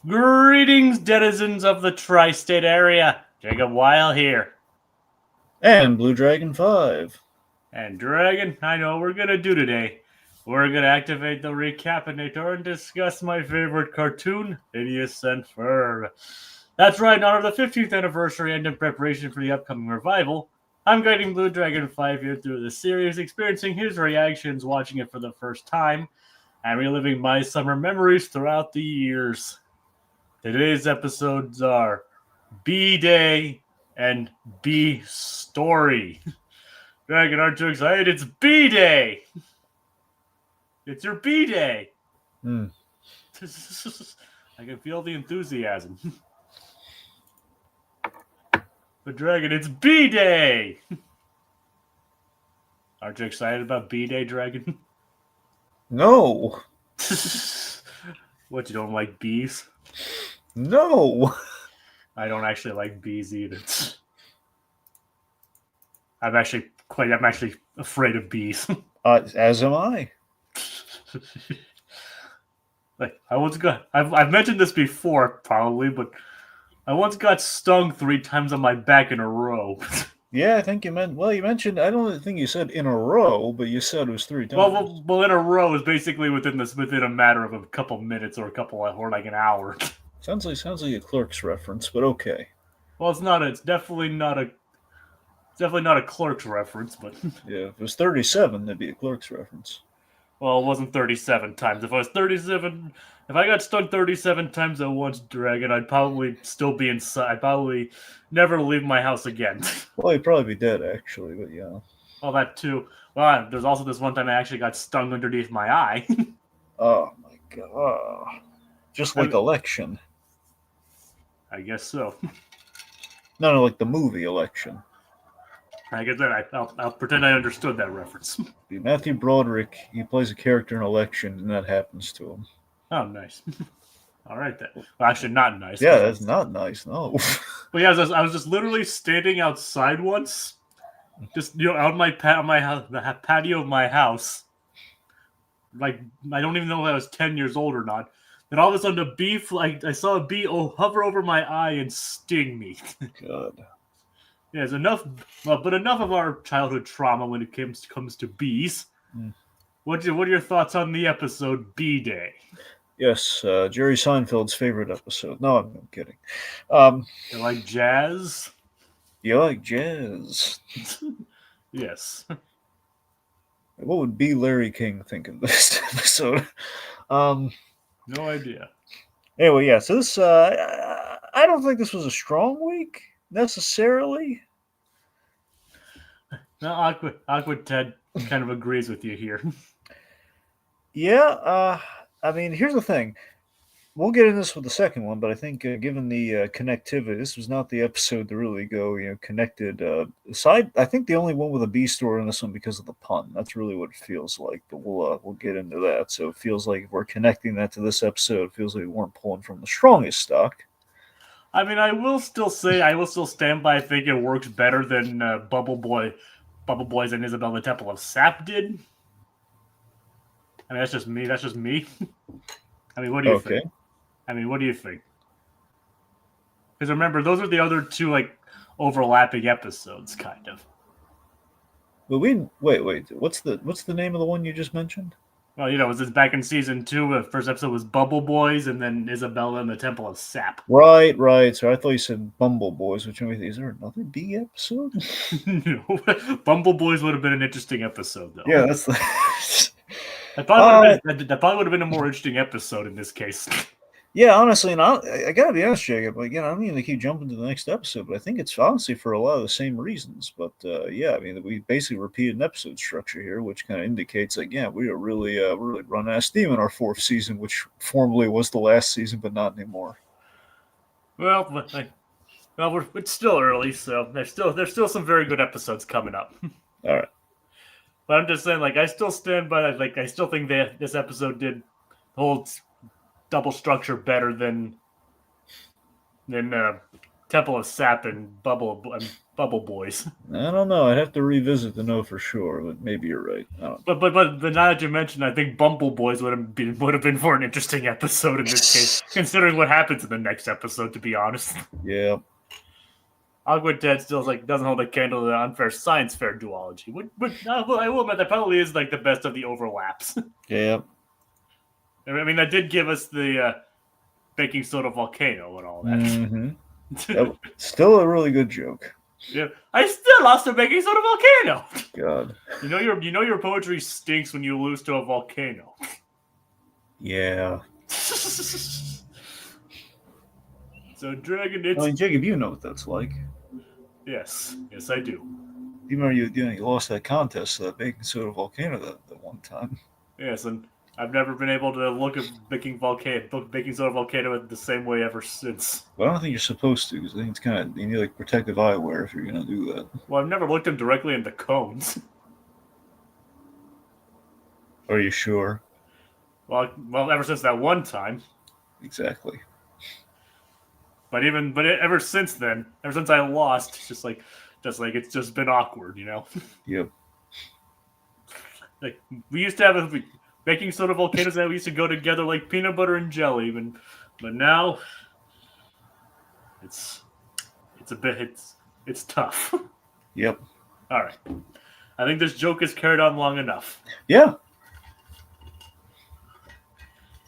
Greetings, denizens of the tri-state area. Jacob Weil here. And Blue Dragon 5. And Dragon, I know what we're going to do today. We're going to activate the Recap-inator and discuss my favorite cartoon, Phineas and Ferb. That's right, in honor of the 15th anniversary and in preparation for the upcoming revival, I'm guiding Blue Dragon 5 here through the series, experiencing his reactions watching it for the first time, and reliving my summer memories throughout the years. Today's episodes are B-Day and B-Story. Dragon, aren't you excited? It's B-Day! It's your B-Day! Hmm. I can feel the enthusiasm. But Dragon, it's B-Day! Aren't you excited about B-Day, Dragon? No. What, you don't like bees? No. I don't actually like bees either. I'm actually afraid of bees. As am I. Like, I once got, I've mentioned this before, probably, but I once got stung 3 times on my back in a row. Yeah, I think you mentioned, I don't think you said in a row, but you said it was 3 times. Well, in a row is basically within a matter of a couple minutes or or like an hour. Sounds like a Clerks reference, but okay. Well, it's definitely not a Clerks reference, but Yeah, if it was 37, that'd be a Clerks reference. Well, it wasn't 37 times. If I got stung 37 times at once, Dragon, I'd probably still be inside. I'd probably never leave my house again. Well, you'd probably be dead, actually, but yeah. Well, that too. Well, there's also this one time I actually got stung underneath my eye. Oh, my God. Just like Election. I guess so. No, like the movie Election. I guess I'll pretend I understood that reference. Matthew Broderick, he plays a character in Election, and that happens to him. Oh, nice. All right, then. Well, actually, not nice. Yeah, that's not nice, no. But yeah, I was just literally standing outside once, just out on the patio of my house. Like, I don't even know if I was 10 years old or not. Then all of a sudden, I saw a bee hover over my eye and sting me. God. Yes, enough of our childhood trauma when it comes to bees. What are your thoughts on the episode B-Day? Yes, Jerry Seinfeld's favorite episode. No, I'm kidding. You like jazz? You like jazz? Yes. What would B. Larry King think of this episode? No idea. Anyway, yeah. So this, I don't think this was a strong week necessarily. No, Awkward Ted kind of agrees with you here. Yeah. I mean, here's the thing. We'll get into this with the second one, but I think given the connectivity, this was not the episode to really go, connected. I think the only one with a B story in this one because of the pun. That's really what it feels like. But we'll get into that. So it feels like if we're connecting that to this episode, it feels like we weren't pulling from the strongest stock. I mean, I will still stand by. I think it works better than Bubble Boys and Isabel the Temple of Sap did. I mean, that's just me. I mean, what do you think? What do you think? Because remember, those are the other two overlapping episodes, kind of. But wait. What's the name of the one you just mentioned? Well, it was back in season 2. The first episode was Bubble Boys, and then Isabella and the Temple of Sap. Right. So I thought you said Bumble Boys, which is there another B episode? No, Bumble Boys would have been an interesting episode, though. Yeah, that's the. That probably would have been a more interesting episode in this case. Yeah, honestly, and I gotta be honest, Jacob. I don't mean to keep jumping to the next episode, but I think it's honestly for a lot of the same reasons. But yeah, I mean, we basically repeated an episode structure here, which kind of indicates we are really run out of steam in our 4th season, which formerly was the last season, but not anymore. Well, it's still early, so there's still some very good episodes coming up. All right. But I'm just saying, I still stand by that. I still think that this episode did the whole double structure better than Temple of Sap and Bubble Boys. I don't know. I'd have to revisit to know for sure, but maybe you're right. I don't But now that you mentioned, I think Bumble Boys would have been for an interesting episode in this case, considering what happens in the next episode. To be honest, Yeah. Awkward Ted still doesn't hold a candle to the unfair science fair duology. But I will admit that probably is like the best of the overlaps. Yeah. I mean, that did give us the baking soda volcano and all that. Mm-hmm. Still a really good joke. Yeah, I still lost a baking soda volcano. God. You know your poetry stinks when you lose to a volcano. Yeah. So Dragon, I mean, Jacob, you know what that's like. yes, I do. You remember you lost that contest to that baking soda volcano that one time. Yes, and I've never been able to look at baking soda volcano the same way ever since. But I don't think you're supposed to, because I think it's kind of, you need like protective eyewear if you're gonna do that. Well, I've never looked them directly in the cones. Are you sure? Well, ever since that one time. Exactly. But ever since then, ever since I lost, it's just like it's just been awkward, you know. Yep. Like we used to have baking soda volcanoes that we used to go together like peanut butter and jelly, but now it's tough. Yep. All right, I think this joke is carried on long enough. Yeah.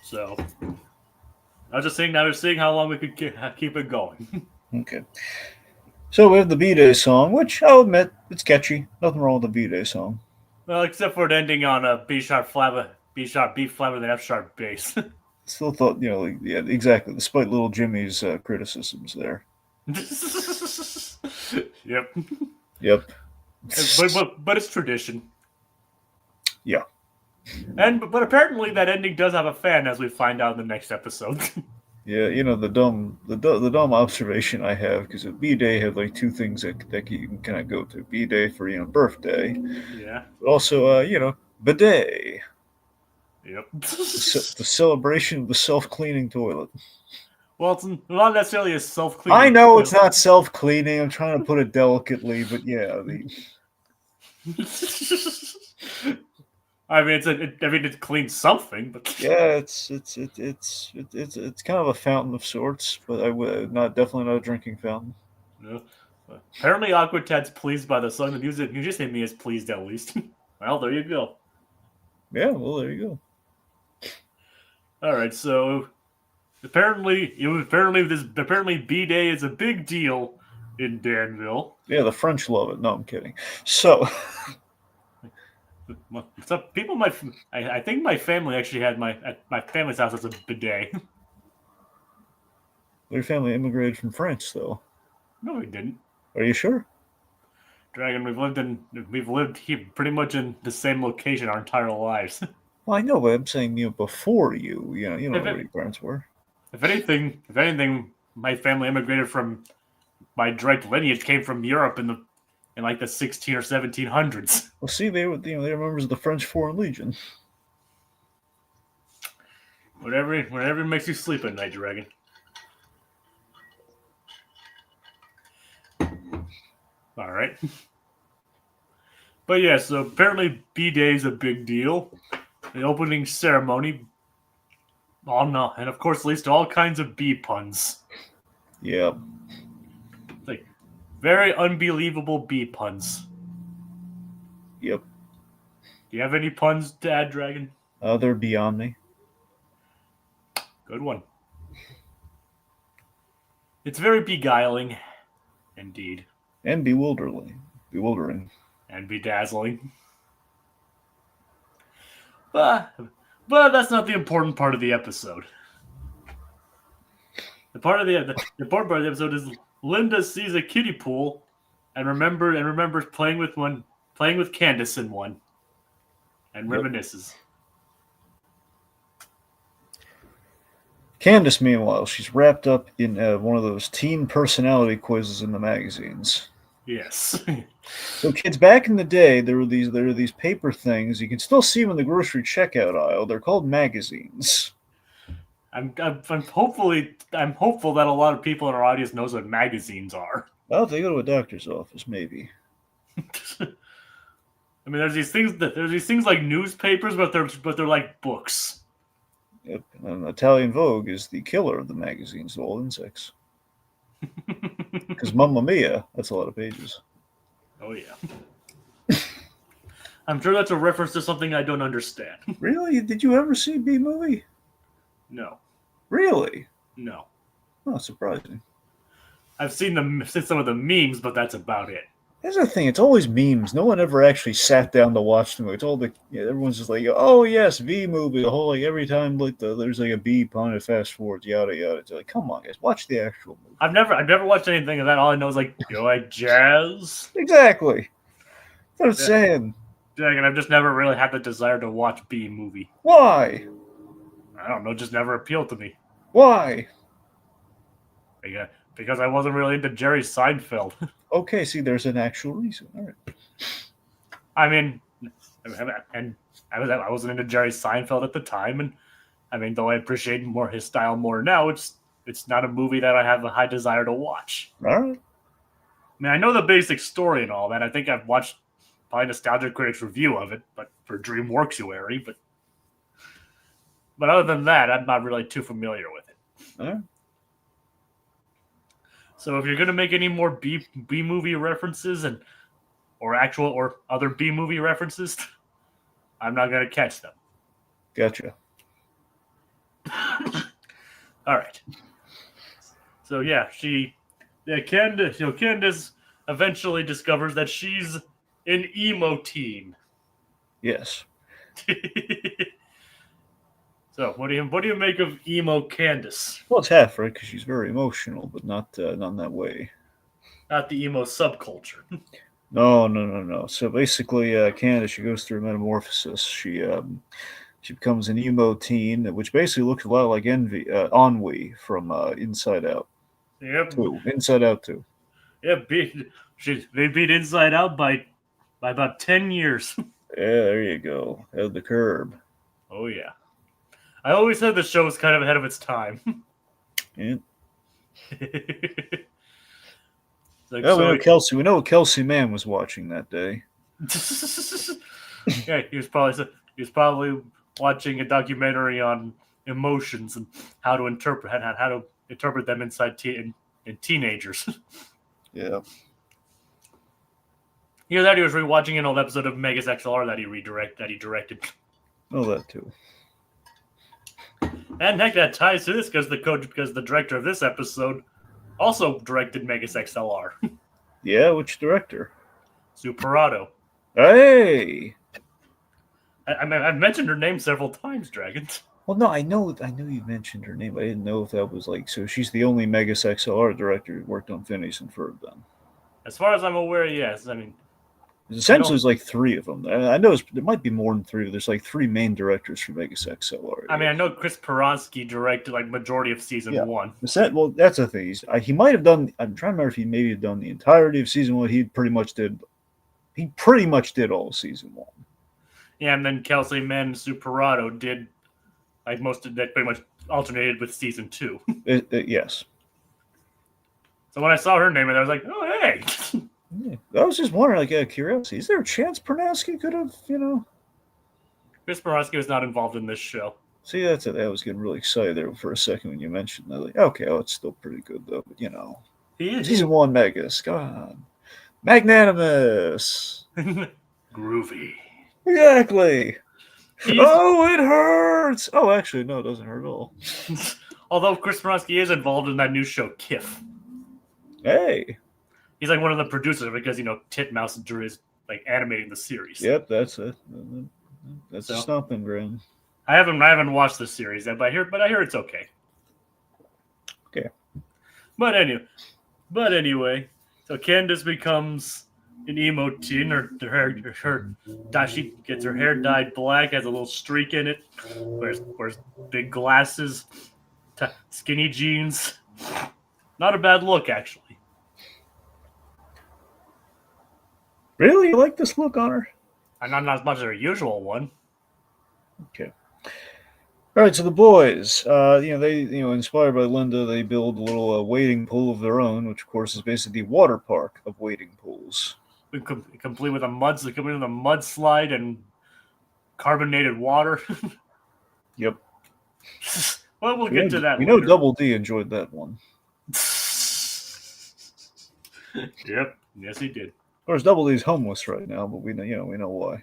So I was just seeing how long we could keep it going. Okay. So we have the B-Day song, which I'll admit, it's catchy. Nothing wrong with the B-Day song. Well, except for it ending on a B sharp B flat with an F sharp bass. Still thought, yeah, exactly. Despite little Jimmy's criticisms there. Yep. Yep. But it's tradition. Yeah. But apparently that ending does have a fan, as we find out in the next episode. Yeah, the dumb observation I have, because at B-Day had like two things that you can kind of go to. B-Day for birthday, yeah, but also bidet, yep, the celebration of the self-cleaning toilet. Well, it's not necessarily a self-cleaning. I know it's not self-cleaning. I'm trying to put it delicately, but yeah. I mean, it cleans something, but yeah, it's kind of a fountain of sorts, but definitely not a drinking fountain. No. Apparently, Awkward Ted's pleased by the song. The musician is pleased at least. Well, there you go. Yeah, well, there you go. All right, so apparently B-Day is a big deal in Danville. Yeah, the French love it. No, I'm kidding. So. So people I think my family actually had at my family's house as a bidet. Your family immigrated from France, though. No, we didn't. Are you sure? Dragon, we've lived here pretty much in the same location our entire lives. Well, I know, but I'm saying before you know where your parents were. If anything, my family immigrated from my direct lineage came from Europe in like the 16 or 1700s. Well, see, they were they're members of the French Foreign Legion. Whatever makes you sleep at night, Dragon. All right. But yeah, so apparently B-Day is a big deal. The opening ceremony. Oh no, and of course leads to all kinds of bee puns. Yeah. Like very unbelievable bee puns. Yep. Do you have any puns to add, Dragon? They're beyond me. Good one. It's very beguiling, indeed. And bewildering. And bedazzling. But that's not the important part of the episode. The important part of the episode is Linda sees a kiddie pool and remembers playing with Candace in one, and reminisces. Candace, meanwhile, she's wrapped up in one of those teen personality quizzes in the magazines. Yes. So, kids, back in the day, there were these paper things. You can still see them in the grocery checkout aisle. They're called magazines. I'm hopeful that a lot of people in our audience knows what magazines are. Well, if they go to a doctor's office, maybe. I mean, there's these things like newspapers, but they're like books. Yep. And Italian Vogue is the killer of the magazines, all insects. Because Mamma Mia, that's a lot of pages. Oh yeah. I'm sure that's a reference to something I don't understand. Really? Did you ever see B movie? No, Really? no. Oh, surprising. I've seen some of the memes, but that's about it. Here's the thing: it's always memes. No one ever actually sat down to watch the movie. It's all everyone's just like, "Oh yes, V movie." The whole every time there's like a beep on it, fast forward, yada yada. It's like, come on, guys, watch the actual movie. I've never watched anything of that. All I know is like, you like jazz. Exactly. That's what I'm Yeah. saying. And I've just never really had the desire to watch B movie. Why? I don't know, just never appealed to me. Why? Because I wasn't really into Jerry Seinfeld. Okay, see, there's an actual reason. All right. I mean, and I wasn't into Jerry Seinfeld at the time, and I mean, though I appreciate his style more now, it's not a movie that I have a high desire to watch. All right. I mean, I know the basic story and all that. I think I've watched probably Nostalgia Critic's review of it, but for DreamWorksuary, but other than that, I'm not really too familiar with it. All right. So if you're gonna make any more B movie references or other B movie references, I'm not gonna catch them. Gotcha. All right. So yeah, Candace eventually discovers that she's an emo teen. Yes. So what do you make of emo Candace? Well, it's half right because she's very emotional, but not in that way. Not the emo subculture. No. So basically, Candace, she goes through a metamorphosis. She becomes an emo teen, which basically looks a lot like Ennui from Inside Out. Yep. Inside Out 2. Yep. They beat Inside Out by about 10 years. Yeah, there you go. Out the curb. Oh yeah. I always said the show was kind of ahead of its time. Yeah. Like, we know Kelsey. We know what Kelsey Mann was watching that day. Yeah, he was probably watching a documentary on emotions and how to interpret them inside in teenagers. Yeah. Either that, he was rewatching an old episode of Megas XLR that he directed. Oh, that too. And heck, that ties to this because the director of this episode also directed Megas XLR. Yeah, which director? Superato. Hey. I've mentioned her name several times, Dragon. Well, no, I know you mentioned her name. I didn't know if that was like so. She's the only Megas XLR director who worked on Phineas and Ferb. Then, as far as I'm aware, yes. I mean, essentially, there's like three of them. I know there might be more than three. But there's like three main directors for Megas XLR. I mean, I know Chris Poronsky directed like majority of season 1. Well, that's the thing. He might have done. I'm trying to remember if he maybe had done the entirety of season 1. He pretty much did all of season 1. Yeah, and then Kelsey Mann and Superato did like most of that, pretty much alternated with season 2. Yes. So when I saw her name, I was like, oh hey. Yeah. I was just wondering, like, out of curiosity, is there a chance Poronsky could have, Chris Poronsky was not involved in this show. See, that's it. I was getting really excited there for a second when you mentioned that. Like, okay, it's still pretty good though. But season 1 Megas, God, magnanimous, groovy. Exactly. Oh, it hurts. Oh, actually, no, it doesn't hurt at all. Although Chris Poronsky is involved in that new show, Kiff. Hey. He's like one of the producers because Titmouse is like animating the series. Yep, that's it. That's a stomping ground. I haven't watched the series yet, but I hear it's okay. Okay. But anyway, so Candace becomes an emo teen. She gets her hair dyed black, has a little streak in it, wears big glasses, skinny jeans. Not a bad look, actually. Really? You like this look on her? And not as much as her usual one. Okay. All right, so the boys, they, inspired by Linda, they build a little wading pool of their own, which of course is basically the water park of wading pools. Complete with a mudslide and carbonated water. Yep. Well, we'll get to that We know later. Double D enjoyed that one. Yep. Yes, he did. Of course, Double D's homeless right now, but we know why.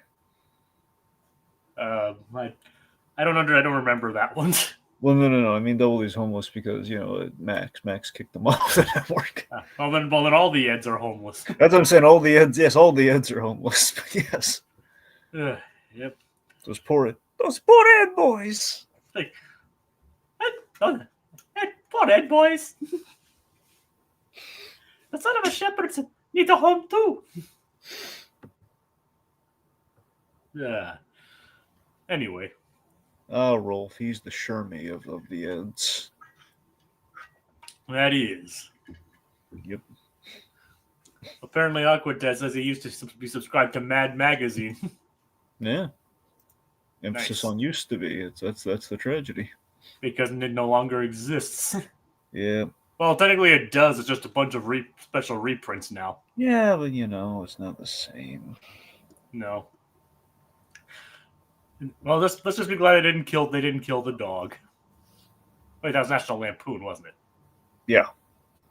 I don't remember that one. Well, no. I mean, Double D's homeless because Max kicked him off the network. Well, then all the Eds are homeless. That's what I'm saying. All the Eds, yes, all the Eds are homeless. But yes. Yep. Those poor Ed boys. Like, poor Ed boys. The son of a shepherd needs a home too. Yeah. Anyway. Rolf, he's the Shermie of the Eds. That is. Yep. Apparently, Aquadet says he used to be subscribed to Mad Magazine. Yeah. Emphasis Nice. on used to be. That's the tragedy. Because it no longer exists. Yeah. Well, technically it does. It's just a bunch of special reprints now. Yeah, but it's not the same. No. Well, let's just be glad they didn't kill the dog. Wait, that was National Lampoon, wasn't it? Yeah.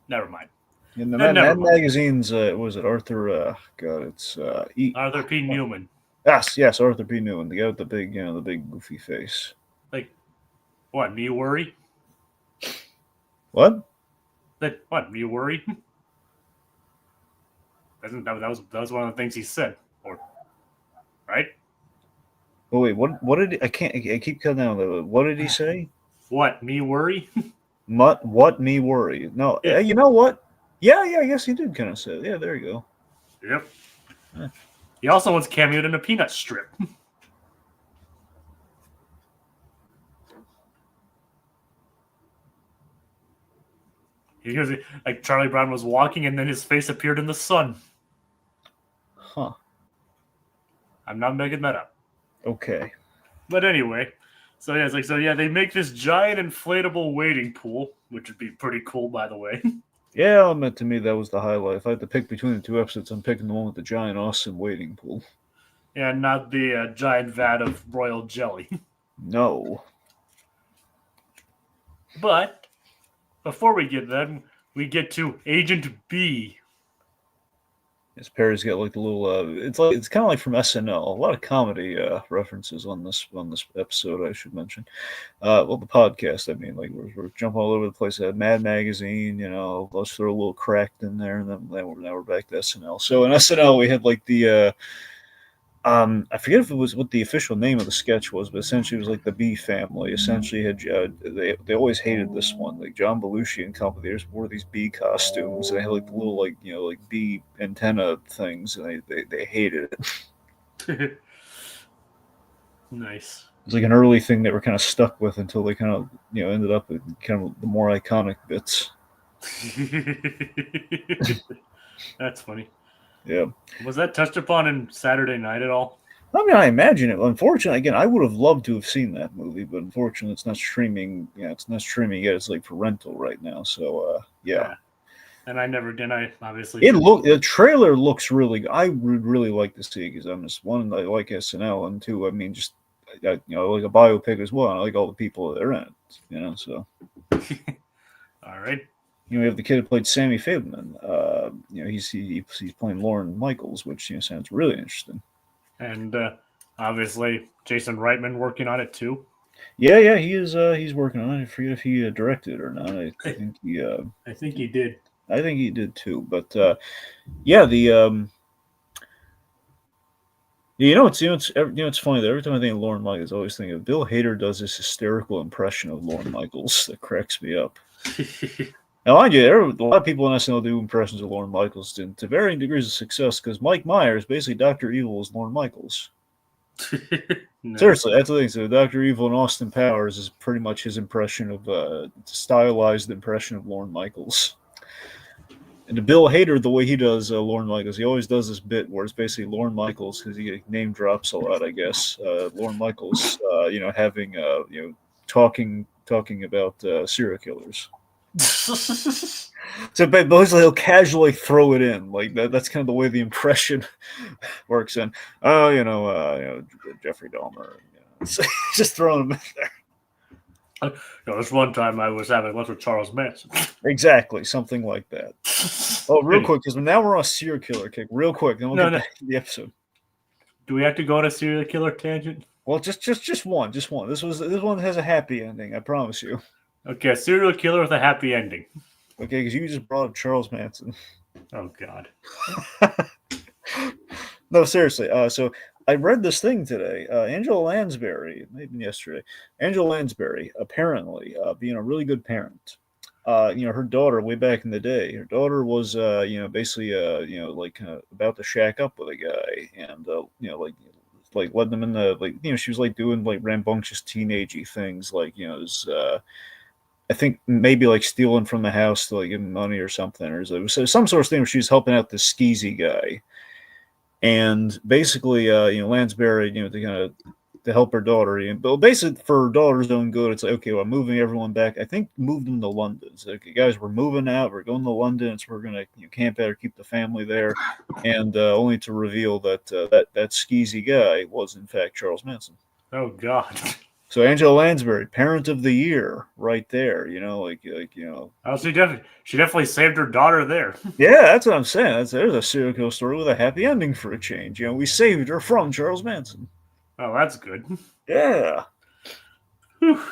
Never mind. In the Mad Magazine's, was it Arthur? It's Arthur P. Newman. Yes, Arthur P. Newman, the guy with the big, the big goofy face. Like, what? Me worry? What? What? Me worry? That was one of the things he said, right? Oh wait, what did I keep cutting out. What did he say? What? Me worry? What me worry? No, Yeah. You know what? Yeah, I guess he did kind of say it. Yeah, there you go. Yep. Yeah. He also once cameoed in a Peanut strip. Because like Charlie Brown was walking and then his face appeared in the sun. Huh. I'm not making that up. Okay. But anyway, so they make this giant inflatable wading pool, which would be pretty cool, by the way. Yeah, I'll admit, to me that was the highlight. If I had to pick between the two episodes, I'm picking the one with the giant, awesome wading pool. Yeah, not the giant vat of royal jelly. No. But before we get that, we get to Agent B. Yes, Perry's got like the little. It's kind of like from SNL. A lot of comedy references on this episode. I should mention. The podcast. I mean, like we're jumping all over the place. Mad Magazine. Let's throw a little Cracked in there, and then now we're back to SNL. So in SNL we had like the. I forget if it was what the official name of the sketch was, but essentially it was like the B family. Essentially, had they always hated this one. Like John Belushi and company, they just wore these bee costumes, and they had like the little like bee antenna things, and they hated it. Nice. It was like an early thing they were kind of stuck with until they kind of ended up with kind of the more iconic bits. That's funny. Yeah. Was that touched upon in Saturday Night at all? I mean, I imagine it. Unfortunately, again, I would have loved to have seen that movie, but unfortunately, it's not streaming. Yeah, it's not streaming yet. It's like for rental right now. So, yeah. And I never did. I obviously. The trailer looks really good. I would really like to see it because I'm just one. I like SNL, and two, I mean, just like a biopic as well. I like all the people that are in it. So. All right. We have the kid who played Sammy Fableman. He's playing Lorne Michaels, which sounds really interesting. And obviously, Jason Reitman working on it too. Yeah, he is. He's working on it. I forget if he directed it or not. I think he. I think he did. I think he did too. But yeah, the. It's funny that every time I think of Lorne Michaels, I always think of Bill Hader does this hysterical impression of Lorne Michaels that cracks me up. Now, mind you, a lot of people in SNL do impressions of Lorne Michaels to varying degrees of success because Mike Myers, basically Dr. Evil, is Lorne Michaels. No. Seriously, that's the thing. So Dr. Evil and Austin Powers is pretty much his impression of, stylized impression of Lorne Michaels. And to Bill Hader, the way he does Lorne Michaels, he always does this bit where it's basically Lorne Michaels, because he name drops a lot, I guess. Lorne Michaels, having, talking about serial killers. So basically, he'll casually throw it in like that. That's kind of the way the impression works. And Jeffrey Dahmer, just throwing him in there. This one time I was having lunch with Charles Manson. Exactly, something like that. Oh, real quick, because now we're on a serial killer kick. Real quick, then we'll get back to the episode. Do we have to go on a serial killer tangent? Well, just one. This one has a happy ending. I promise you. Okay, serial killer with a happy ending. Okay, because you just brought up Charles Manson. Oh God. No, seriously. So I read this thing today. Angela Lansbury, maybe yesterday. Angela Lansbury, apparently, being a really good parent. Her daughter, way back in the day, her daughter was, basically, about to shack up with a guy, and like letting them in the she was like doing like rambunctious teenagey things, like I think maybe like stealing from the house to like give him money or something, or so some sort of thing where she was helping out this skeezy guy, and basically, Lansbury, to help her daughter, but basically for her daughter's own good, it's like, okay, well, I'm moving everyone back. I think moved them to London. So, okay, guys, we're moving out. We're going to London. So we're gonna camp out or keep the family there, and only to reveal that that skeezy guy was in fact Charles Manson. Oh God. So Angela Lansbury, Parent of the Year, right there. Oh, she definitely saved her daughter there. Yeah, that's what I'm saying. There's a serial killer story with a happy ending for a change. We saved her from Charles Manson. Oh, that's good. Yeah. Whew.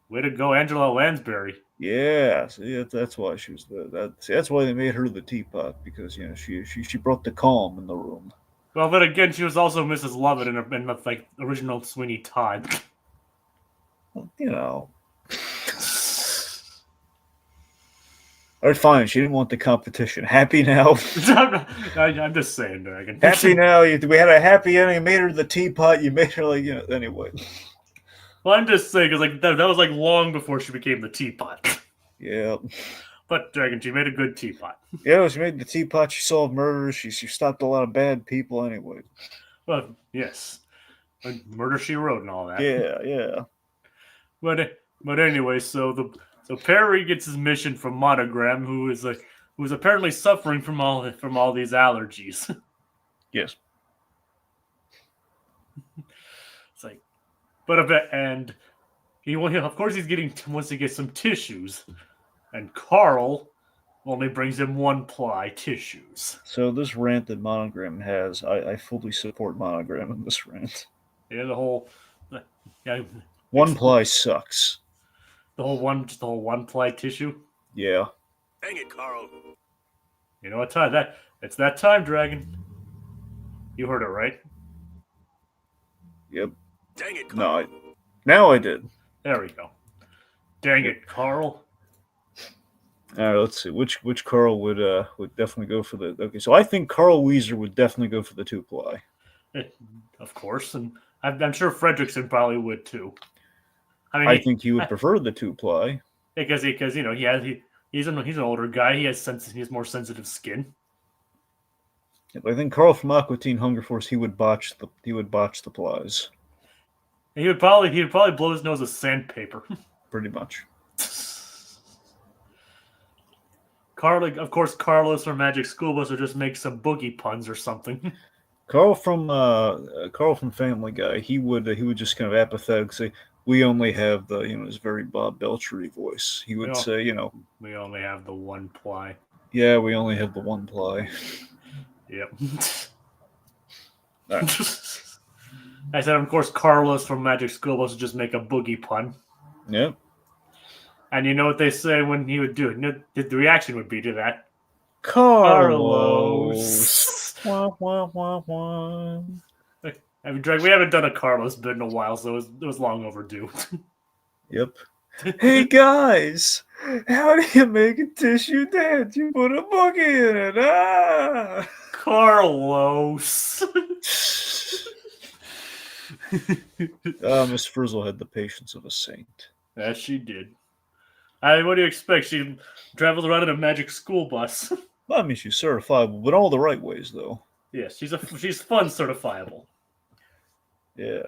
Way to go, Angela Lansbury. Yeah, see, that's why she was that's why they made her the teapot, because she brought the calm in the room. Well, but again, she was also Mrs. Lovett in the like original Sweeney Todd. All right, fine. She didn't want the competition. Happy now. I'm just saying, Dragon. Happy now. We had a happy ending. You made her the teapot. You made her anyway. Well, I'm just saying, because that was like long before she became the teapot. Yeah. But Dragon, she made a good teapot. Yeah, she made the teapot. She solved murders. She stopped a lot of bad people anyway. Well, yes. Murder, She Wrote and all that. Yeah. But anyway, so Perry gets his mission from Monogram, who is apparently suffering from all these allergies. Yes. It's like, and of course wants to get some tissues, and Carl only brings him one-ply tissues. So this rant that Monogram has, I fully support Monogram in this rant. Yeah, the whole one-ply sucks. The whole one-ply tissue. Yeah. Dang it, Carl. You know what time it's that time, Dragon. You heard it right. Yep. Dang it, Carl. No, now I did. There we go. Dang it, Carl. All right, let's see which Carl would definitely go for the. Okay, so I think Carl Weezer would definitely go for the 2-ply. Of course, and I'm sure Fredrickson probably would too. I think he would prefer the 2-ply because he's an older guy. He has more sensitive skin. I think Carl from Aqua Teen Hunger Force, he would botch the plies. He would probably blow his nose with sandpaper. Pretty much. Of course, Carlos from Magic School Bus would just make some boogie puns or something. Carl from Family Guy, he would just kind of apathetic say, "We only have the his very Bob Belchery voice." He would say, "We only have the 1-ply." Yeah, we only have the 1-ply. Yep. Right. I said, of course, Carlos from Magic School Bus would just make a boogie pun. Yep. And you know what they say when he would do it? The reaction would be to that. Carlos. Wah, wah, wah, wah. I mean, we haven't done a Carlos bit in a while, so it was long overdue. Yep. Hey guys, how do you make a tissue dance? You put a boogie in it. Ah, Carlos. Miss Frizzle had the patience of a saint. Yes, she did. What do you expect? She travels around in a Magic School Bus. Well, I mean, she's certifiable, but all the right ways, though. Yes, she's fun certifiable. Yeah.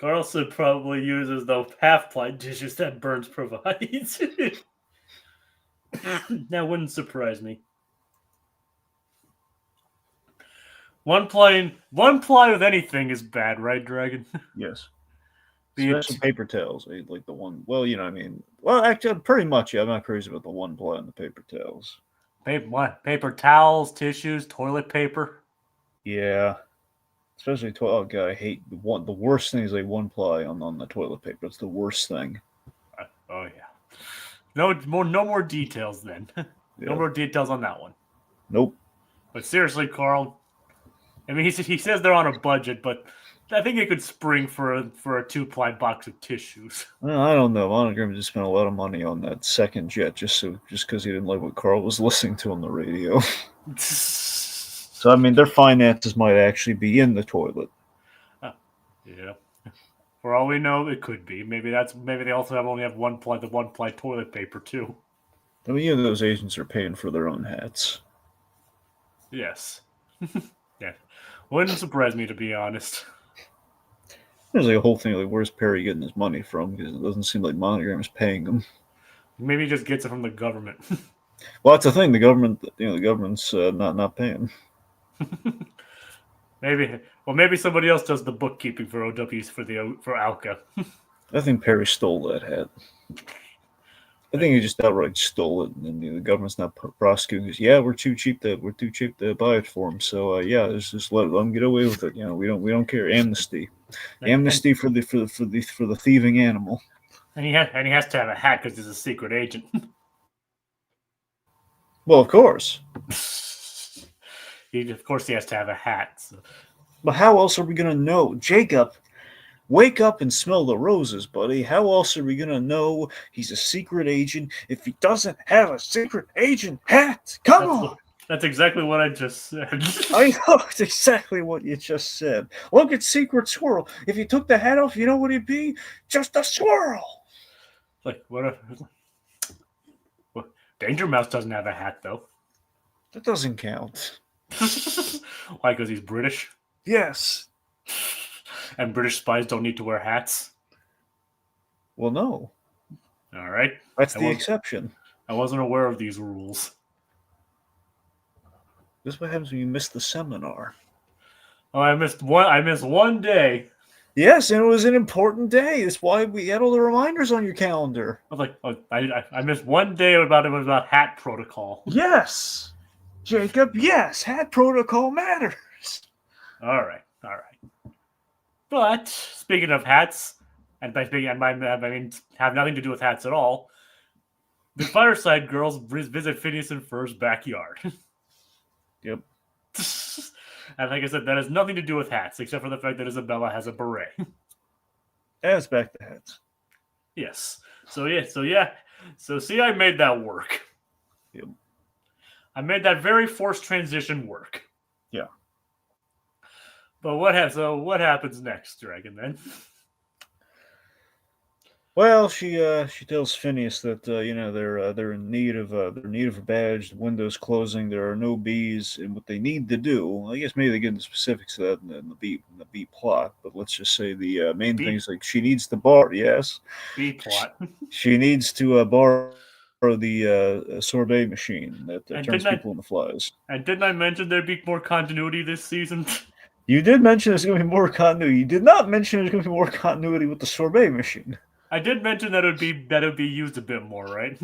Carlson probably uses the half-ply dishes that Burns provides. That wouldn't surprise me. One ply with anything is bad, right, Dragon? Yes. Be Especially it paper towels, like the one. Well, you know, what I mean, well, actually, pretty much. Yeah, I'm not crazy about the one ply and the paper towels. paper towels, tissues, toilet paper. Yeah, especially oh god, I hate the one. The worst thing is like one ply on the toilet paper. It's the worst thing. Oh yeah. No more details then. No Yeah. more details on that one. Nope. But seriously, Carl. I mean, he says they're on a budget, but I think it could spring for a 2-ply box of tissues. Well, I don't know. Monogram just spent a lot of money on that second jet just because he didn't like what Carl was listening to on the radio. So I mean, their finances might actually be in the toilet. Yeah. For all we know, it could be. Maybe they also only have the 1-ply toilet paper too. I mean, you know, those agents are paying for their own hats. Yes. Yeah. Wouldn't surprise me, to be honest. There's like a whole thing like, where's Perry getting his money from? Because it doesn't seem like Monogram is paying him. Maybe he just gets it from the government. Well, that's the thing. The government's not paying. Maybe somebody else does the bookkeeping for OWs for Alka. I think Perry stole that hat. I think he just outright stole it, and the government's not prosecuting us. Yeah, we're too cheap to buy it for him. So yeah, just let them get away with it. You know, we don't care. Amnesty for the thieving animal. And he has to have a hat because he's a secret agent. Well, of course. Of course, he has to have a hat. So. But how else are we gonna know, Jacob? Wake up and smell the roses, buddy. How else are we gonna know he's a secret agent if he doesn't have a secret agent hat? Come on! That's exactly what I just said. I know, it's exactly what you just said. Look at Secret Squirrel. If he took the hat off, you know what he'd be? Just a squirrel! Like, what? Danger Mouse doesn't have a hat, though. That doesn't count. Why? Because he's British? Yes. And British spies don't need to wear hats? Well, no. All right. That's the exception. I wasn't aware of these rules. This is what happens when you miss the seminar. Oh, I missed one day. Yes, and it was an important day. That's why we had all the reminders on your calendar. I was like, I missed one day about hat protocol. Yes, Jacob. Yes, hat protocol matters. All right. But speaking of hats, and by speaking, I mean have nothing to do with hats at all. The Fireside girls visit Phineas and Ferb's backyard. Yep. And like I said, that has nothing to do with hats, except for the fact that Isabella has a beret. That's back to hats. Yes. So see, I made that work. Yep. I made that very forced transition work. Yeah. But what happens next, Dragon? Then. Well, she tells Phineas that they're in need of a badge. The window's closing. There are no bees, and what they need to do. I guess maybe they get into specifics of that in the B plot. But let's just say the main thing is like she needs to borrow. Yes, B plot. She needs to borrow the sorbet machine that turns people into flies. And didn't I mention there'd be more continuity this season? You did mention there's going to be more continuity. You did not mention there's going to be more continuity with the sorbet machine. I did mention that it would be used a bit more, right?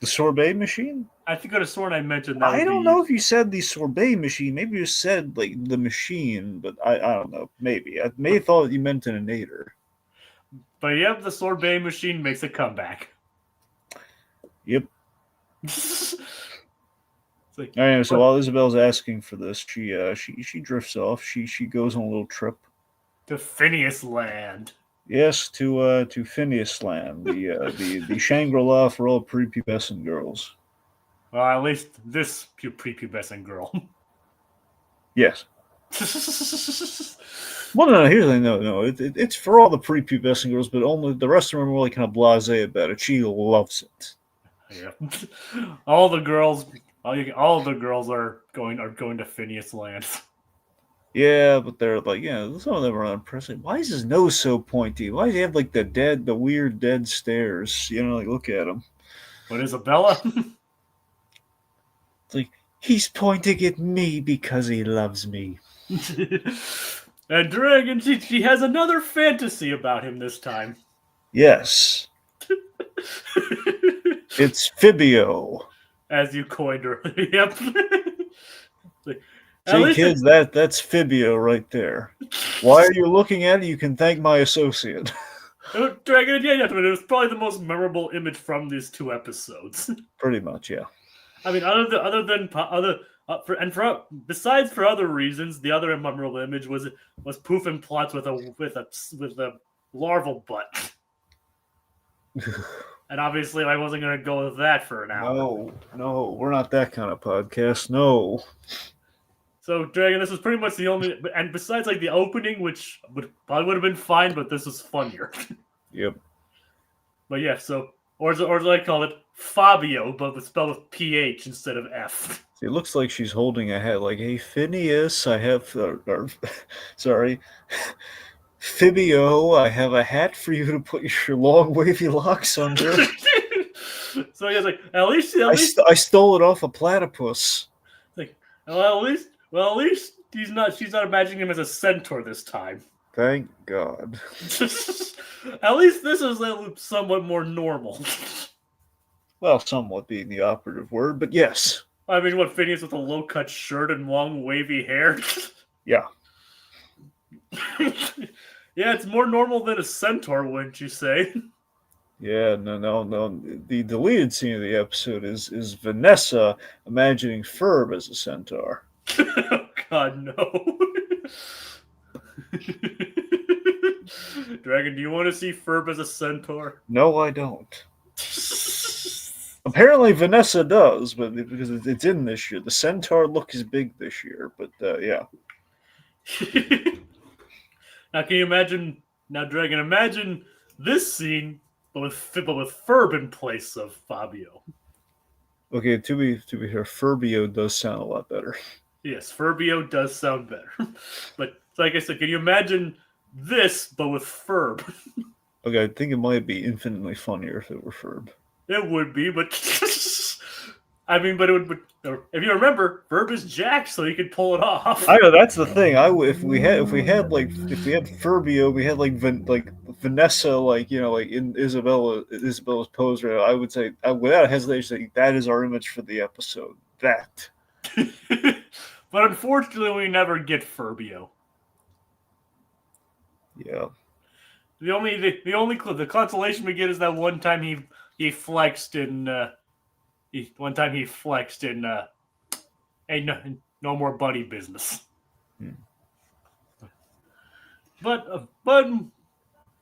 The sorbet machine? I think I could have sworn I mentioned that. I don't know if you said the sorbet machine. Maybe you said like the machine, but I don't know. Maybe I may have thought you meant an inator. But yep, the sorbet machine makes a comeback. Yep. Like, anyway, so while Isabel's asking for this, she drifts off. She goes on a little trip to Phineas Land. Yes, to Phineas Land, the Shangri-La for all prepubescent girls. Well, at least this prepubescent girl. Yes. Well, no. Here's the thing. No. It's for all the prepubescent girls, but only the rest of them are really kind of blasé about it. She loves it. Yeah. All the girls are going to Phineas Land. Yeah, but they're like, some of them are unimpressive. Why is his nose so pointy? Why does he have like the weird dead stares? Like look at him. But Isabella, It's like he's pointing at me because he loves me. and Dragon, she has another fantasy about him this time. Yes, it's Fabio. As you coined her. Yep. At See, least kids, that's Fabio right there. Why are you looking at it? You can thank my associate. Dragon, yeah, it was probably the most memorable image from these 2 episodes. Pretty much, yeah. I mean, besides for other reasons, the other memorable image was Poofenplotz with a larval butt. And obviously, I wasn't going to go with that for an hour. No, we're not that kind of podcast. No. So, Dragon, this was pretty much the only, and besides like the opening, which probably would have been fine, but this was funnier. Yep. But yeah, so or as I call it, Fabio, but spelled with PH instead of F. It looks like she's holding a hat. Like, hey, Phineas, I have, sorry, Phabio, I have a hat for you to put your long wavy locks under. So he's like, at least I stole it off a platypus. Like, well, at least she's not imagining him as a centaur this time. Thank God. At least this is somewhat more normal. Well, somewhat being the operative word, but yes. I mean, what, Phineas with a low-cut shirt and long wavy hair? Yeah. Yeah, it's more normal than a centaur, wouldn't you say? Yeah, no. The deleted scene of the episode is Vanessa imagining Ferb as a centaur. Oh, God, no. Dragon, do you want to see Ferb as a centaur? No, I don't. Apparently Vanessa does, but because it's in this year. The centaur look is big this year, but yeah. Now, can you imagine? Now, Dragon, imagine this scene, but with Ferb in place of Fabio. Okay, to be fair, Fabio does sound a lot better. Yes, Fabio does sound better. But like I said, can you imagine this, but with Ferb? Okay, I think it might be infinitely funnier if it were Ferb. It would be, but I mean, but it would. If you remember, Ferb is Jack, so he could pull it off. I know that's the thing. If we had Fabio, we had like Vanessa, like in Isabella's pose. I would say without hesitation, that is our image for the episode. That. But unfortunately, we never get Fabio. Yeah. The consolation we get is that one time he flexed in. One time he flexed in. Hey, no more buddy business. But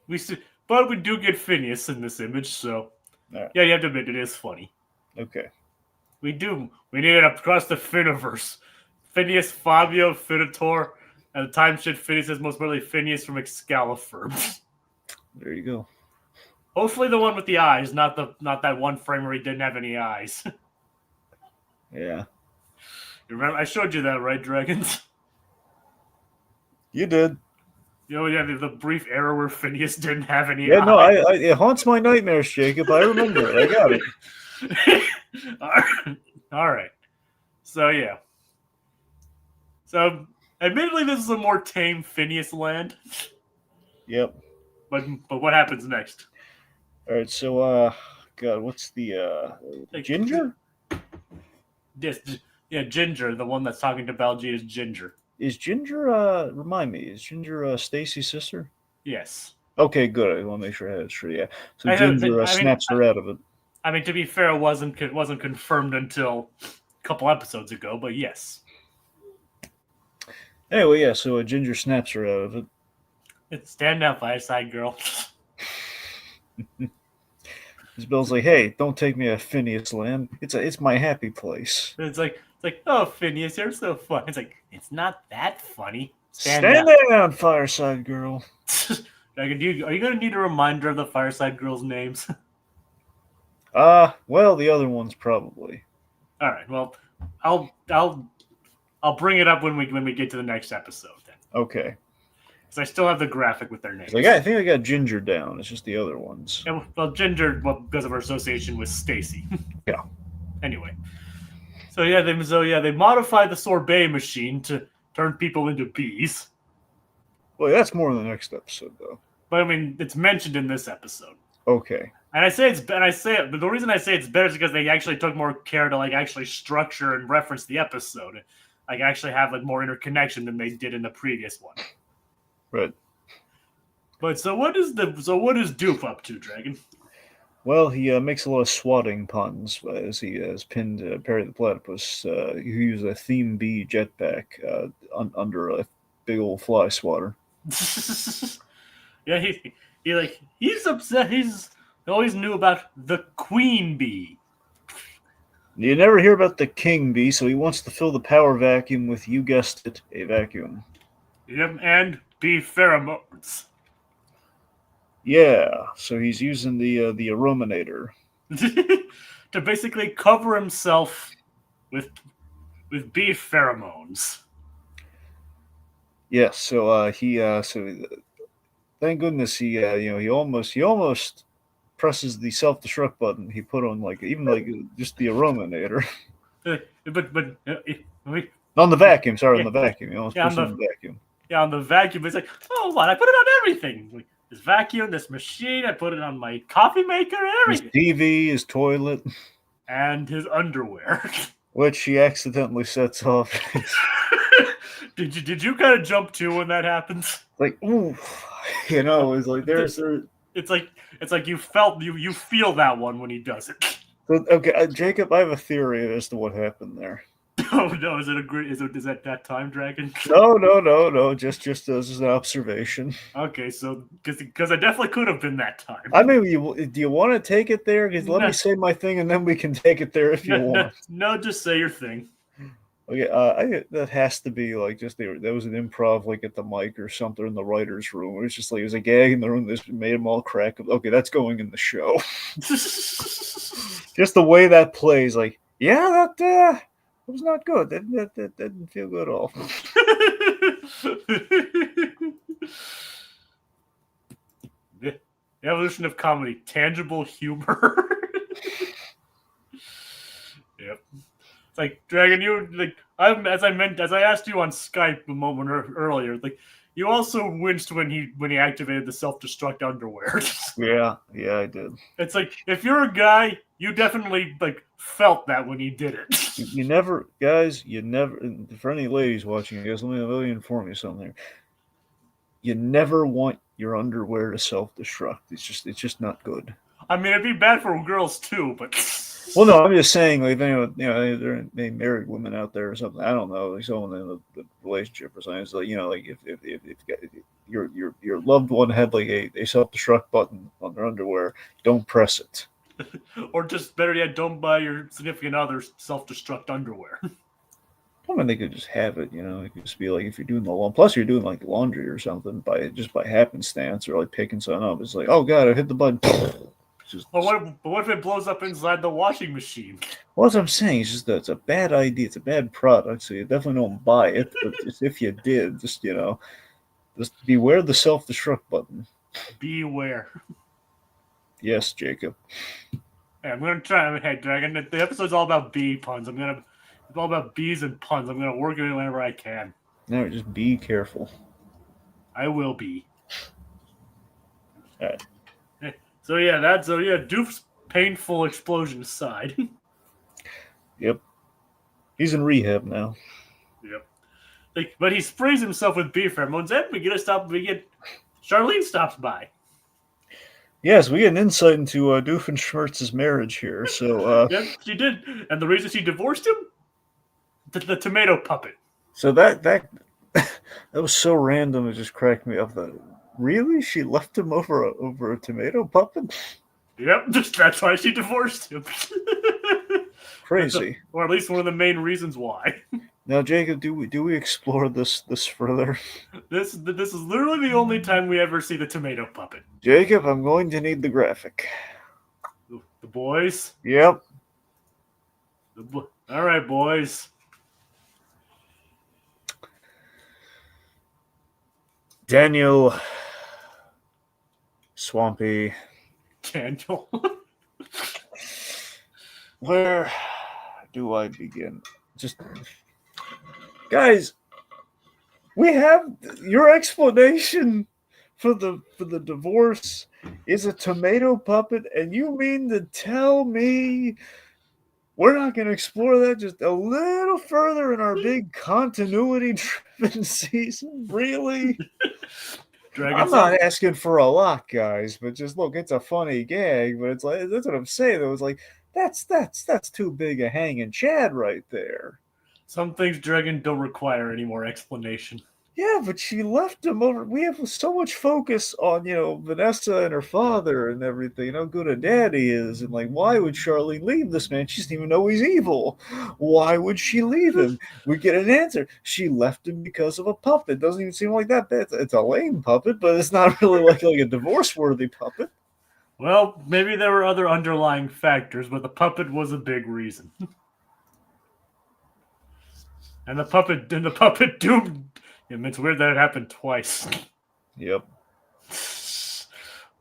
we do get Phineas in this image, so Right. Yeah, you have to admit it is funny. Okay. We do. We need it across the Finiverse. Phineas, Fabio, Finator, and the time shit Phineas is most probably Phineas from Excalibur. There you go. Hopefully the one with the eyes, not that one frame where he didn't have any eyes. Yeah. You remember? I showed you that, right, Dragons? You did. You know, yeah, the brief era where Phineas didn't have any Yeah, eyes. no, it haunts my nightmares, Jacob. I remember it. I got it. All right. So, yeah. So, admittedly, this is a more tame Phineas land. Yep. But what happens next? All right, so, God, what's the, Ginger? Yes, yeah, Ginger, the one that's talking to Baljeet is Ginger. Is Ginger, remind me, is Ginger, Stacy's sister? Yes. Okay, good. I want to make sure I had it straight, yeah. So I Ginger snaps her out of it. I mean, to be fair, it wasn't confirmed until a couple episodes ago, but yes. Anyway, yeah, so Ginger snaps her out of it. It's stand up, Fireside girl. Isabel's like, hey, don't take me to Phineas land. It's my happy place. It's like, oh, Phineas, you're so fun. It's like, it's not that funny. Stand down, Fireside girl. Are you going to need a reminder of the Fireside girls' names? Well, the other ones probably. All right. Well, I'll bring it up when we get to the next episode then. Okay. Because I still have the graphic with their names. I think I got Ginger down. It's just the other ones. Yeah, well, Ginger, because of her association with Stacy. Yeah. Anyway. So they modified the sorbet machine to turn people into bees. Well, that's more in the next episode, though. But I mean, it's mentioned in this episode. Okay. And but the reason I say it's better is because they actually took more care to actually structure and reference the episode, actually have more interconnection than they did in the previous one. Right. But so what is Doof up to, Dragon? Well, he makes a lot of swatting puns as he has pinned Perry the Platypus, who used a Theme Bee jetpack under a big old fly swatter. Yeah, he's upset. He always knew about the queen bee. You never hear about the king bee, so he wants to fill the power vacuum with, you guessed it, a vacuum. Yep, and bee pheromones. Yeah, so he's using the L.O.V.E.M.U.F.F.I.N to basically cover himself with bee pheromones. Yes, so thank goodness he almost presses the self-destruct button he put on just the L.O.V.E.M.U.F.F.I.N on the vacuum. Sorry, on the vacuum. He almost pushed on the vacuum. Yeah, on the vacuum. It's like, oh, what? I put it on everything. This vacuum, this machine. I put it on my coffee maker, everything. His TV, his toilet, and his underwear, which he accidentally sets off. Did you kind of jump too when that happens? Ooh, it's like there's. It's like you feel that one when he does it. Okay, Jacob, I have a theory as to what happened there. Oh no! Is it that time, Dragon? No. Just as an observation. Okay, so because I definitely could have been that time. I mean, do you want to take it there? Because let me say my thing, and then we can take it there if you want. No, just say your thing. Okay, that has to be there was an improv at the mic or something in the writers' room. It was just it was a gag in the room that made them all crack. Okay, that's going in the show. Just the way that plays, that was not good. That didn't feel good at all. The evolution of comedy, tangible humor. Yep. It's like, Dragon, as I asked you on Skype a moment earlier, you also winced when he activated the self-destruct underwear. Yeah, I did. It's like, if you're a guy, you definitely felt that when he did it. You never, guys. For any ladies watching, guys, let me inform you something. You never want your underwear to self-destruct. It's just not good. I mean, it'd be bad for girls too, but. Well, no, I'm just saying, there are married women out there or something. I don't know, someone in the relationship or something. It's if your loved one had a self-destruct button on their underwear, don't press it. Or just better yet, don't buy your significant other self-destruct underwear. I mean, they could just have it, It could just be if you're doing plus you're doing laundry or something by happenstance or picking something up. It's oh god, I hit the button. But what if it blows up inside the washing machine? Well, that's what I'm saying. It's just that it's a bad idea. It's a bad product, so you definitely don't buy it. But if you did, just beware the self-destruct button. Beware. Yes, Jacob. Hey, I'm gonna try. Hey, Dragon. The episode's all about bee puns. It's all about bees and puns. I'm gonna work it whenever I can. No, just be careful. I will be. All right. So Doof's painful explosion aside. Yep. He's in rehab now. Yep. But he sprays himself with bee pheromones, and Charlene stops by. Yes, we get an insight into Doofenshmirtz's marriage here. So yeah, she did. And the reason she divorced him? The tomato puppet. So that was so random, it just cracked me up. Really? She left him over a tomato puppet? Yep, that's why she divorced him. Crazy. Or at least one of the main reasons why. Now, Jacob, do we explore this further? This is literally the only time we ever see the tomato puppet. Jacob, I'm going to need the graphic. The boys? Yep. All right, boys. Daniel, Swampy. Daniel. Where do I begin? Just, guys, we have your explanation for the divorce is a tomato puppet, and you mean to tell me we're not going to explore that just a little further in our big continuity-driven season? Really? I'm not asking for a lot, guys, but just look, it's a funny gag, but it's like that's what I'm saying. It was like that's too big a hanging Chad right there. Some things Dragon don't require any more explanation. Yeah, but she left him over. We have so much focus on, Vanessa and her father and everything, how good a daddy is. And, like, why would Charlene leave this man? She doesn't even know he's evil. Why would she leave him? We get an answer. She left him because of a puppet. Doesn't even seem like that. It's a lame puppet, but it's not really like a divorce-worthy puppet. Well, maybe there were other underlying factors, but the puppet was a big reason. And the puppet doomed. It's weird that it happened twice. Yep.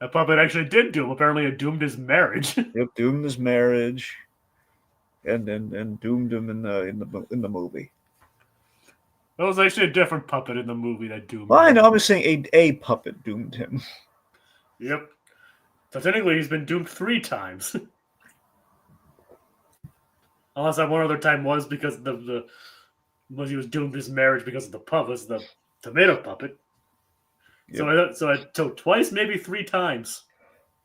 That puppet actually did doom. Apparently, it doomed his marriage. Yep, doomed his marriage, and doomed him in the movie. That was actually a different puppet in the movie that doomed him. I know. I'm just saying a puppet doomed him. Yep. So technically, he's been doomed 3 times. Unless that one other time was because he was doomed his marriage because of the puppet, the tomato puppet. Yep. So twice, maybe 3 times.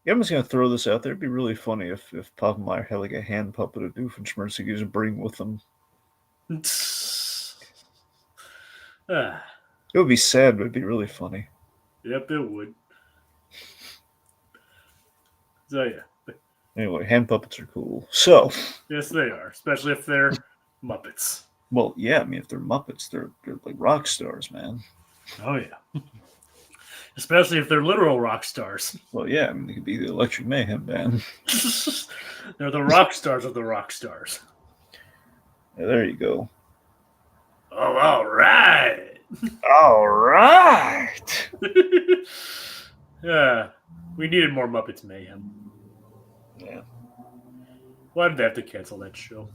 Yeah, I'm just gonna throw this out there. It'd be really funny if Poofenplotz had like a hand puppet of Doofenshmirtz he could just bring with him. It would be sad, but it'd be really funny. Yep, it would. So yeah. Anyway, hand puppets are cool. So yes, they are, especially if they're Muppets. Well, yeah, I mean, if they're Muppets, they're like rock stars, man. Oh, yeah. Especially if they're literal rock stars. Well, yeah, I mean, they could be the Electric Mayhem Band. They're the rock stars of the rock stars. Yeah, there you go. Oh, all right. All right. Yeah, we needed more Muppets Mayhem. Yeah. Why did they have to cancel that show?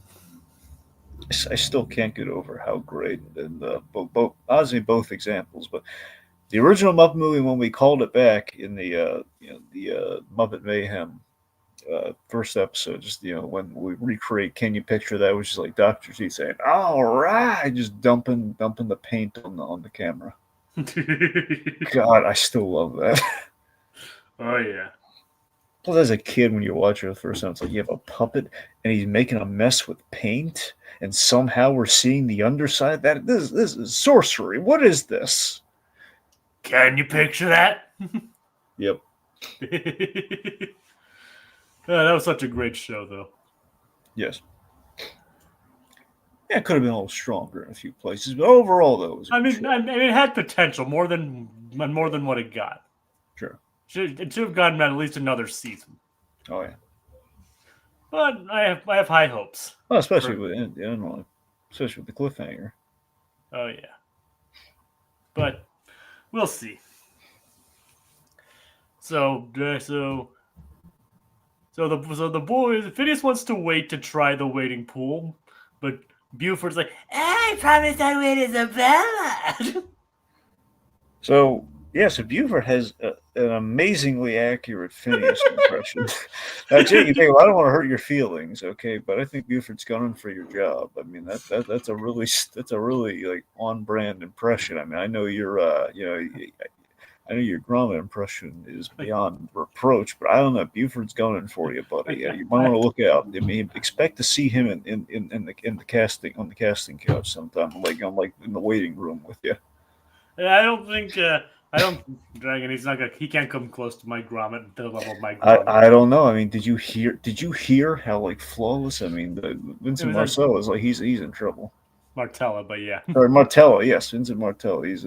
I still can't get over how great, and both examples, but the original Muppet movie, when we called it back in the Muppet Mayhem first episode, just when we recreate, can you picture that? Which is like Dr. T saying, "All right," just dumping the paint on the camera. God, I still love that. Oh yeah. Plus, as a kid, when you watch it the first time, it's like you have a puppet and he's making a mess with paint, and somehow we're seeing the underside. This is sorcery. What is this? Can you picture that? Yep. That was such a great show, though. Yes. Yeah, it could have been a little stronger in a few places, but overall, though, it was it had potential more than what it got. Sure. It should have gotten at least another season. Oh yeah. But I have high hopes. Well, especially with the cliffhanger. Oh yeah. But we'll see. So the boys, Phineas wants to wait to try the waiting pool, but Buford's like, I promised I wait Isabella. So Buford has an amazingly accurate Phineas impression. Now, Jake, you think, well, I don't want to hurt your feelings, okay? But I think Buford's gunning for your job. I mean, that's a really like on brand impression. I mean, I know your I know your Gromit impression is beyond reproach, but I don't know. Buford's gunning for you, buddy. Yeah, you might want to look out. I mean, expect to see him in the casting couch sometime, like in the waiting room with you. I don't think. Dragon. He can't come close to my Gromit, the level of my Gromit. I don't know. I mean, did you hear how like flawless? I mean, Vincent Marcello is like he's in trouble. Martella, but yeah. Or Martello, yes, Vincent Martello. He's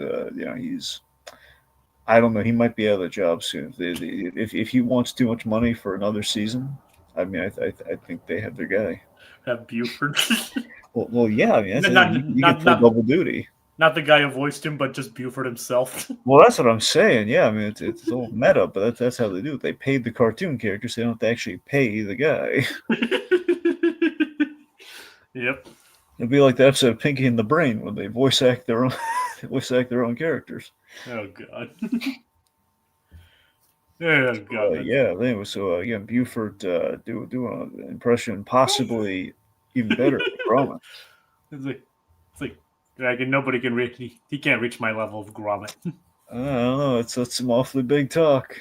I don't know. He might be out of the job soon. If he wants too much money for another season, I mean, I think they have their guy. Have Buford. well, yeah. I mean, you get full double duty. Not the guy who voiced him, but just Buford himself. Well, that's what I'm saying. Yeah, I mean it's all meta, but that's how they do it. They paid the cartoon characters. They don't have to actually pay the guy. Yep. It'd be like the episode of Pinky and the Brain when they voice act their own characters. Oh god. Oh god. Yeah. Anyway, so again, Buford do an impression, possibly even better than Gromit. It's like Dragon. Nobody can reach. He can't reach my level of Gromit. I don't know. That's some awfully big talk.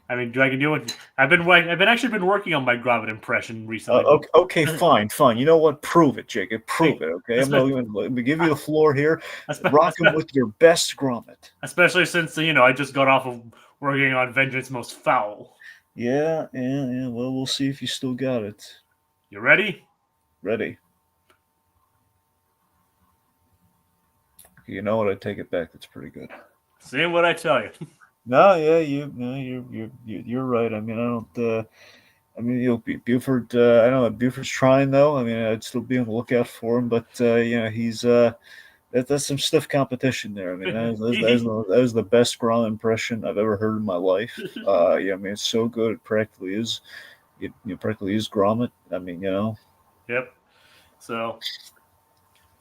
I mean, Dragon, I've been actually been working on my Gromit impression recently. Okay, fine. You know what? Prove it, Jacob. Prove it. Okay, I'm going to give you the floor here. Rock him with your best Gromit. Especially since I just got off of working on Vengeance Most Foul. Yeah. Well, we'll see if you still got it. You ready? Ready. You know what? I take it back. That's pretty good. See what I tell you. No, yeah, you're right. I mean, I don't. I mean, Buford. I know Buford's trying though. I mean, I'd still be on the lookout for him, but he's that's some stiff competition there. I mean, that is the best Gromit impression I've ever heard in my life. I mean, it's so good. It practically is. It practically is Gromit. I mean, Yep. So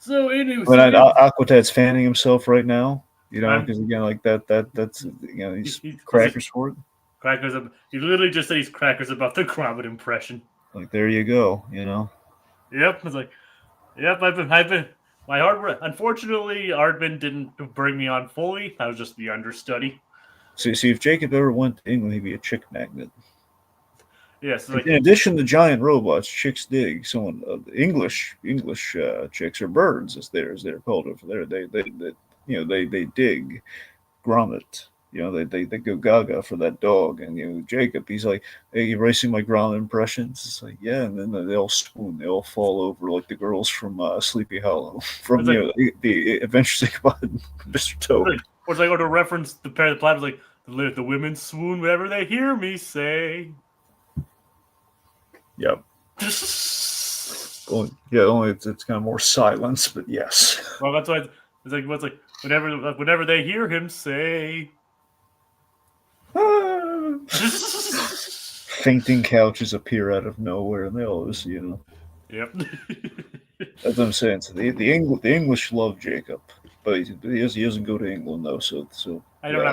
anyway. But Aquatad's fanning himself right now. Because again, like that's he's crackers for it. Crackers. He literally just said he's crackers about the Gromit impression. Like there you go. Yep. It's like, yep. I've been. My hardware. Unfortunately, Aardman didn't bring me on fully. I was just the understudy. See, if Jacob ever went to England, he'd be a chick magnet. Yes. In addition to giant robots, chicks dig. Someone English chicks are birds, as they're called over there. They dig Gromit. They go gaga for that dog. And Jacob, he's like, "Hey, erasing my Gromit impressions." It's like, yeah, and then they all swoon. They all fall over like the girls from Sleepy Hollow, from the Adventures of Mr. Toad. Or it's like, or to reference the pair of the platypus, like the women swoon whenever they hear me say. Yep. Only it's kind of more silence, but yes. Well, that's why it's like whenever they hear him say. Fainting couches appear out of nowhere, and they always, Yep. That's what I'm saying. So the English love Jacob, but he doesn't go to England though. So I don't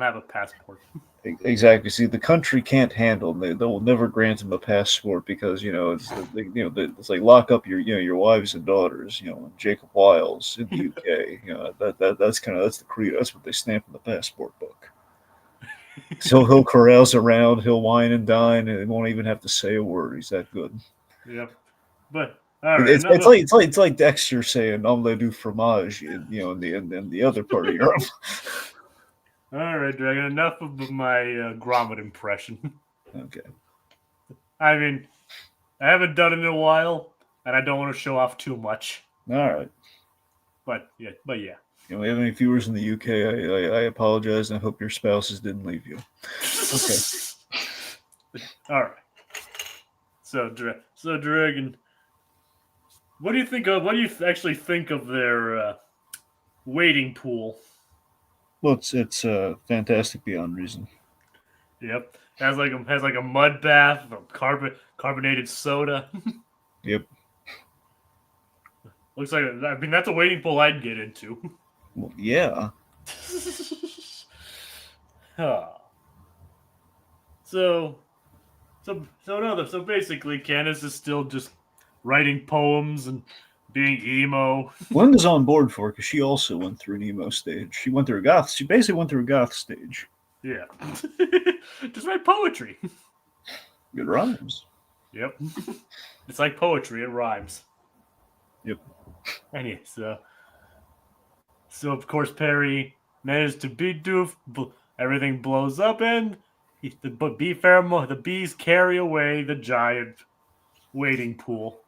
have a passport. Exactly. See, the country can't handle him. They will never grant him a passport because it's like lock up your wives and daughters. Jacob Wiles in the UK. That's the creed. That's what they stamp in the passport book. So he'll carouse around, he'll wine and dine, and he won't even have to say a word. He's that good. Yep. But all right, it's like Dexter saying "L.O.V.E.M.U.F.F.I.N" fromage in the other part of Europe. All right, Dragon. Enough of my Gromit impression. Okay. I mean, I haven't done it in a while, and I don't want to show off too much. All right. But yeah. We have any viewers in the UK? I apologize, and I hope your spouses didn't leave you. Okay. All right. So Dragon, what do you think of? What do you actually think of their wading pool? Well, it's fantastic beyond reason. Yep, has like a mud bath, carbonated soda. Yep. Looks like that's a wading pool I'd get into. Well, yeah. So basically, Candace is still just writing poems and being emo. Glenda's on board for it because she also went through an emo stage. She basically went through a goth stage. Yeah. Just write poetry. Good rhymes. Yep. It's like poetry, it rhymes. Yep. Anyway, so of course Perry managed to beat Doof. Everything blows up, and the bees carry away the giant wading pool.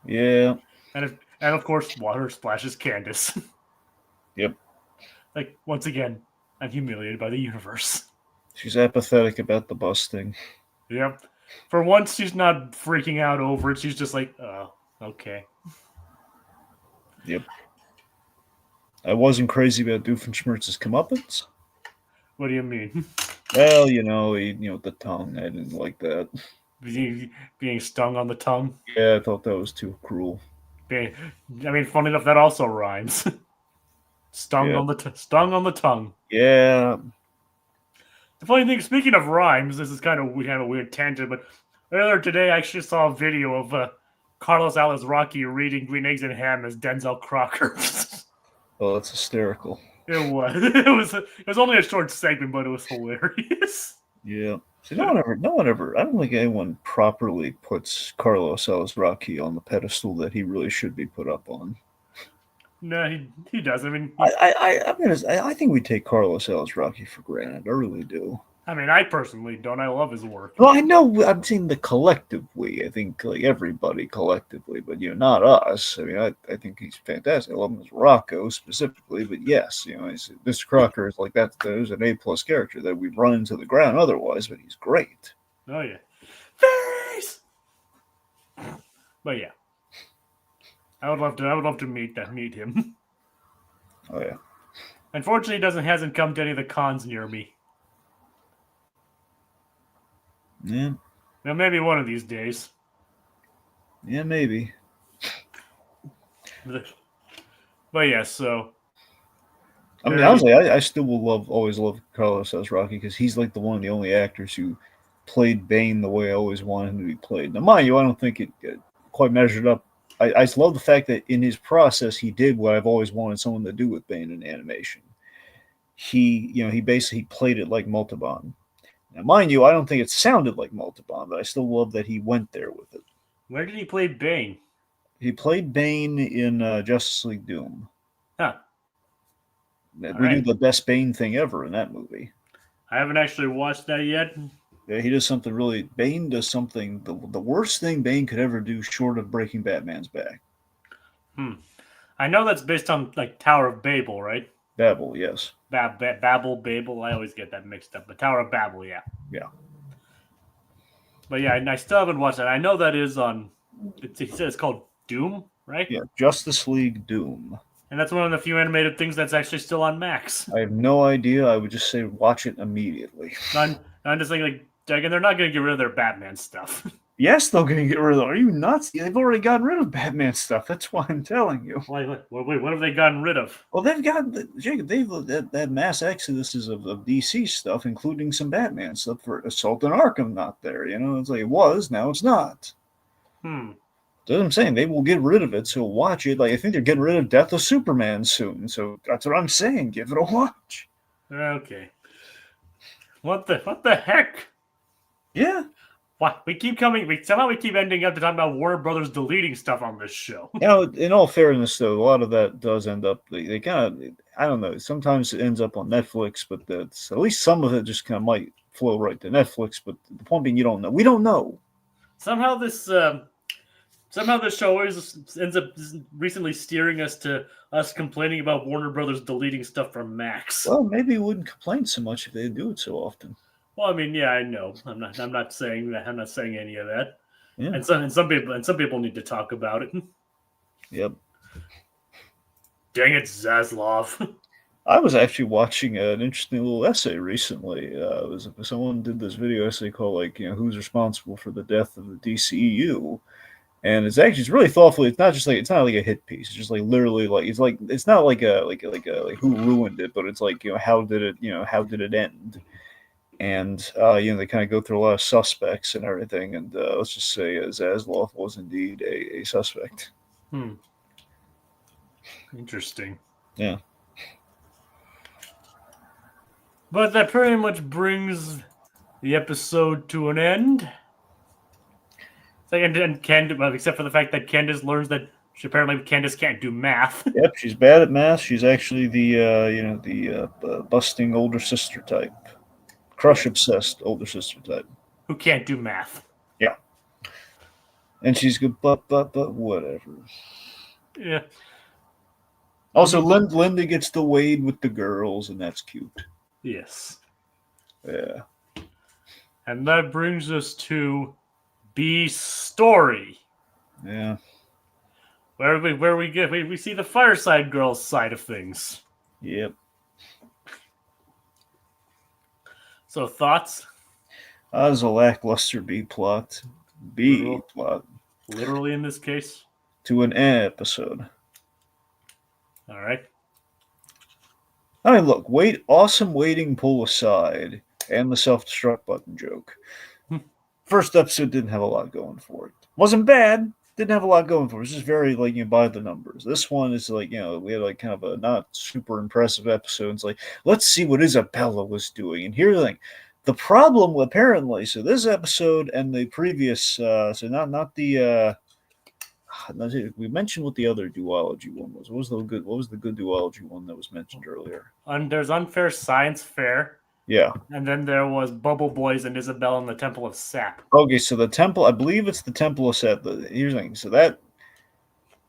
Yeah. And of course, water splashes Candace. Yep. Like, once again, I'm humiliated by the universe. She's apathetic about the busting. Yep. For once, she's not freaking out over it. She's just like, oh, okay. Yep. I wasn't crazy about Doofenshmirtz's comeuppance. What do you mean? Well, the tongue. I didn't like that. Being stung on the tongue? Yeah, I thought that was too cruel. I mean, funny enough, that also rhymes. Stung Yeah. on the tongue. Yeah. The funny thing, speaking of rhymes, this is kind of we have a weird tangent, but earlier today I actually saw a video of Carlos Alazraqui reading Green Eggs and Ham as Denzel Crocker. Oh, that's hysterical. It was. It was only a short segment, but it was hilarious. Yeah. See, no one ever. I don't think anyone properly puts Carlos Alazraqui on the pedestal that he really should be put up on. No, he does. I mean, I think we take Carlos Alazraqui for granted. I really do. I mean, I personally don't. I love his work. Well, I know I'm saying the collective we. I think like everybody collectively, but not us. I mean, I think he's fantastic. I love him as Rocco specifically, but yes, Mr. Crocker is like there's an A+ character that we run into the ground otherwise, but he's great. Oh yeah, face. But yeah, I would love to meet him. Oh yeah. Unfortunately, hasn't come to any of the cons near me. Yeah. Now maybe one of these days. Yeah, maybe. But yeah, so. I mean, honestly, I still will always love Carlos Alazraqui because he's like one of the only actors who played Bane the way I always wanted him to be played. Now, mind you, I don't think it quite measured up. I just love the fact that in his process, he did what I've always wanted someone to do with Bane in animation. He basically played it like Multiban. Now, mind you, I don't think it sounded like Multiban, but I still love that he went there with it. Where did he play Bane? He played Bane in Justice League Doom. Huh. We do the best Bane thing ever in that movie. I haven't actually watched that yet. Yeah, he does something really. Bane does something the worst thing Bane could ever do, short of breaking Batman's back. I know that's based on like Tower of Babel, right? Babel, yes. Babel. I always get that mixed up. But Tower of Babel, yeah. Yeah. But yeah, and I still haven't watched that. I know that is on. He said it's called Doom, right? Yeah, Justice League Doom. And that's one of the few animated things that's actually still on Max. I have no idea. I would just say watch it immediately. I'm just thinking, again, they're not going to get rid of their Batman stuff. Yes, they're going to get rid of it. Are you nuts? They've already gotten rid of Batman stuff. That's why I'm telling you. Wait, what have they gotten rid of? Well, they've got Jacob. That mass exodus of DC stuff, including some Batman stuff for Assault on Arkham. Not there. It's like it was. Now it's not. That's what I'm saying. They will get rid of it. So watch it. Like I think they're getting rid of Death of Superman soon. So that's what I'm saying. Give it a watch. Okay. What the heck? Yeah. What we keep somehow we keep ending up to talk about Warner Brothers deleting stuff on this show. In all fairness, though, a lot of that does end up. They kind of, I don't know. Sometimes it ends up on Netflix, but that's at least some of it just kind of might flow right to Netflix. But the point being, you don't know. We don't know. Somehow this show always ends up recently steering us to us complaining about Warner Brothers deleting stuff from Max. Well, maybe we wouldn't complain so much if they do it so often. Well, I mean, yeah, I know. I'm not saying that. I'm not saying any of that. Yeah. And some people need to talk about it. Yep. Dang it, Zaslav. I was actually watching an interesting little essay recently. Someone did this video essay called who's responsible for the death of the DCEU, and it's really thoughtful. It's not like a hit piece. It's just like literally it's not like who ruined it, but it's like how did it end? And they kind of go through a lot of suspects and everything. And let's just say Zaslav was indeed a suspect. Interesting. Yeah. But that pretty much brings the episode to an end. Except for the fact that Candace learns that apparently Candace can't do math. Yep, she's bad at math. She's actually the busting older sister type. Crush-obsessed older sister type. Who can't do math. Yeah. And she's good, but whatever. Yeah. Also, Linda gets to wade with the girls, and that's cute. Yes. Yeah. And that brings us to B's story. Yeah. where we see the Fireside Girls side of things. Yep. So thoughts? That was a lackluster B plot. B plot Literally in this case. to an episode. All right. I mean, look, awesome waiting pull aside, and the self-destruct button joke. First episode didn't have a lot going for it. Wasn't bad. Didn't have a lot going for it. It was just very by the numbers. This one is we had kind of a not super impressive episode. It's like, let's see what Isabella was doing. And here's the thing. The problem apparently, so this episode and the previous, so not the we mentioned what the other duology one was. What was the good duology one that was mentioned earlier? There's Unfair Science Fair. Yeah. And then there was Bubble Boys and Isabel in the Temple of Sap. Okay, so the temple, I believe it's the Temple of Sap. Here's the thing. So the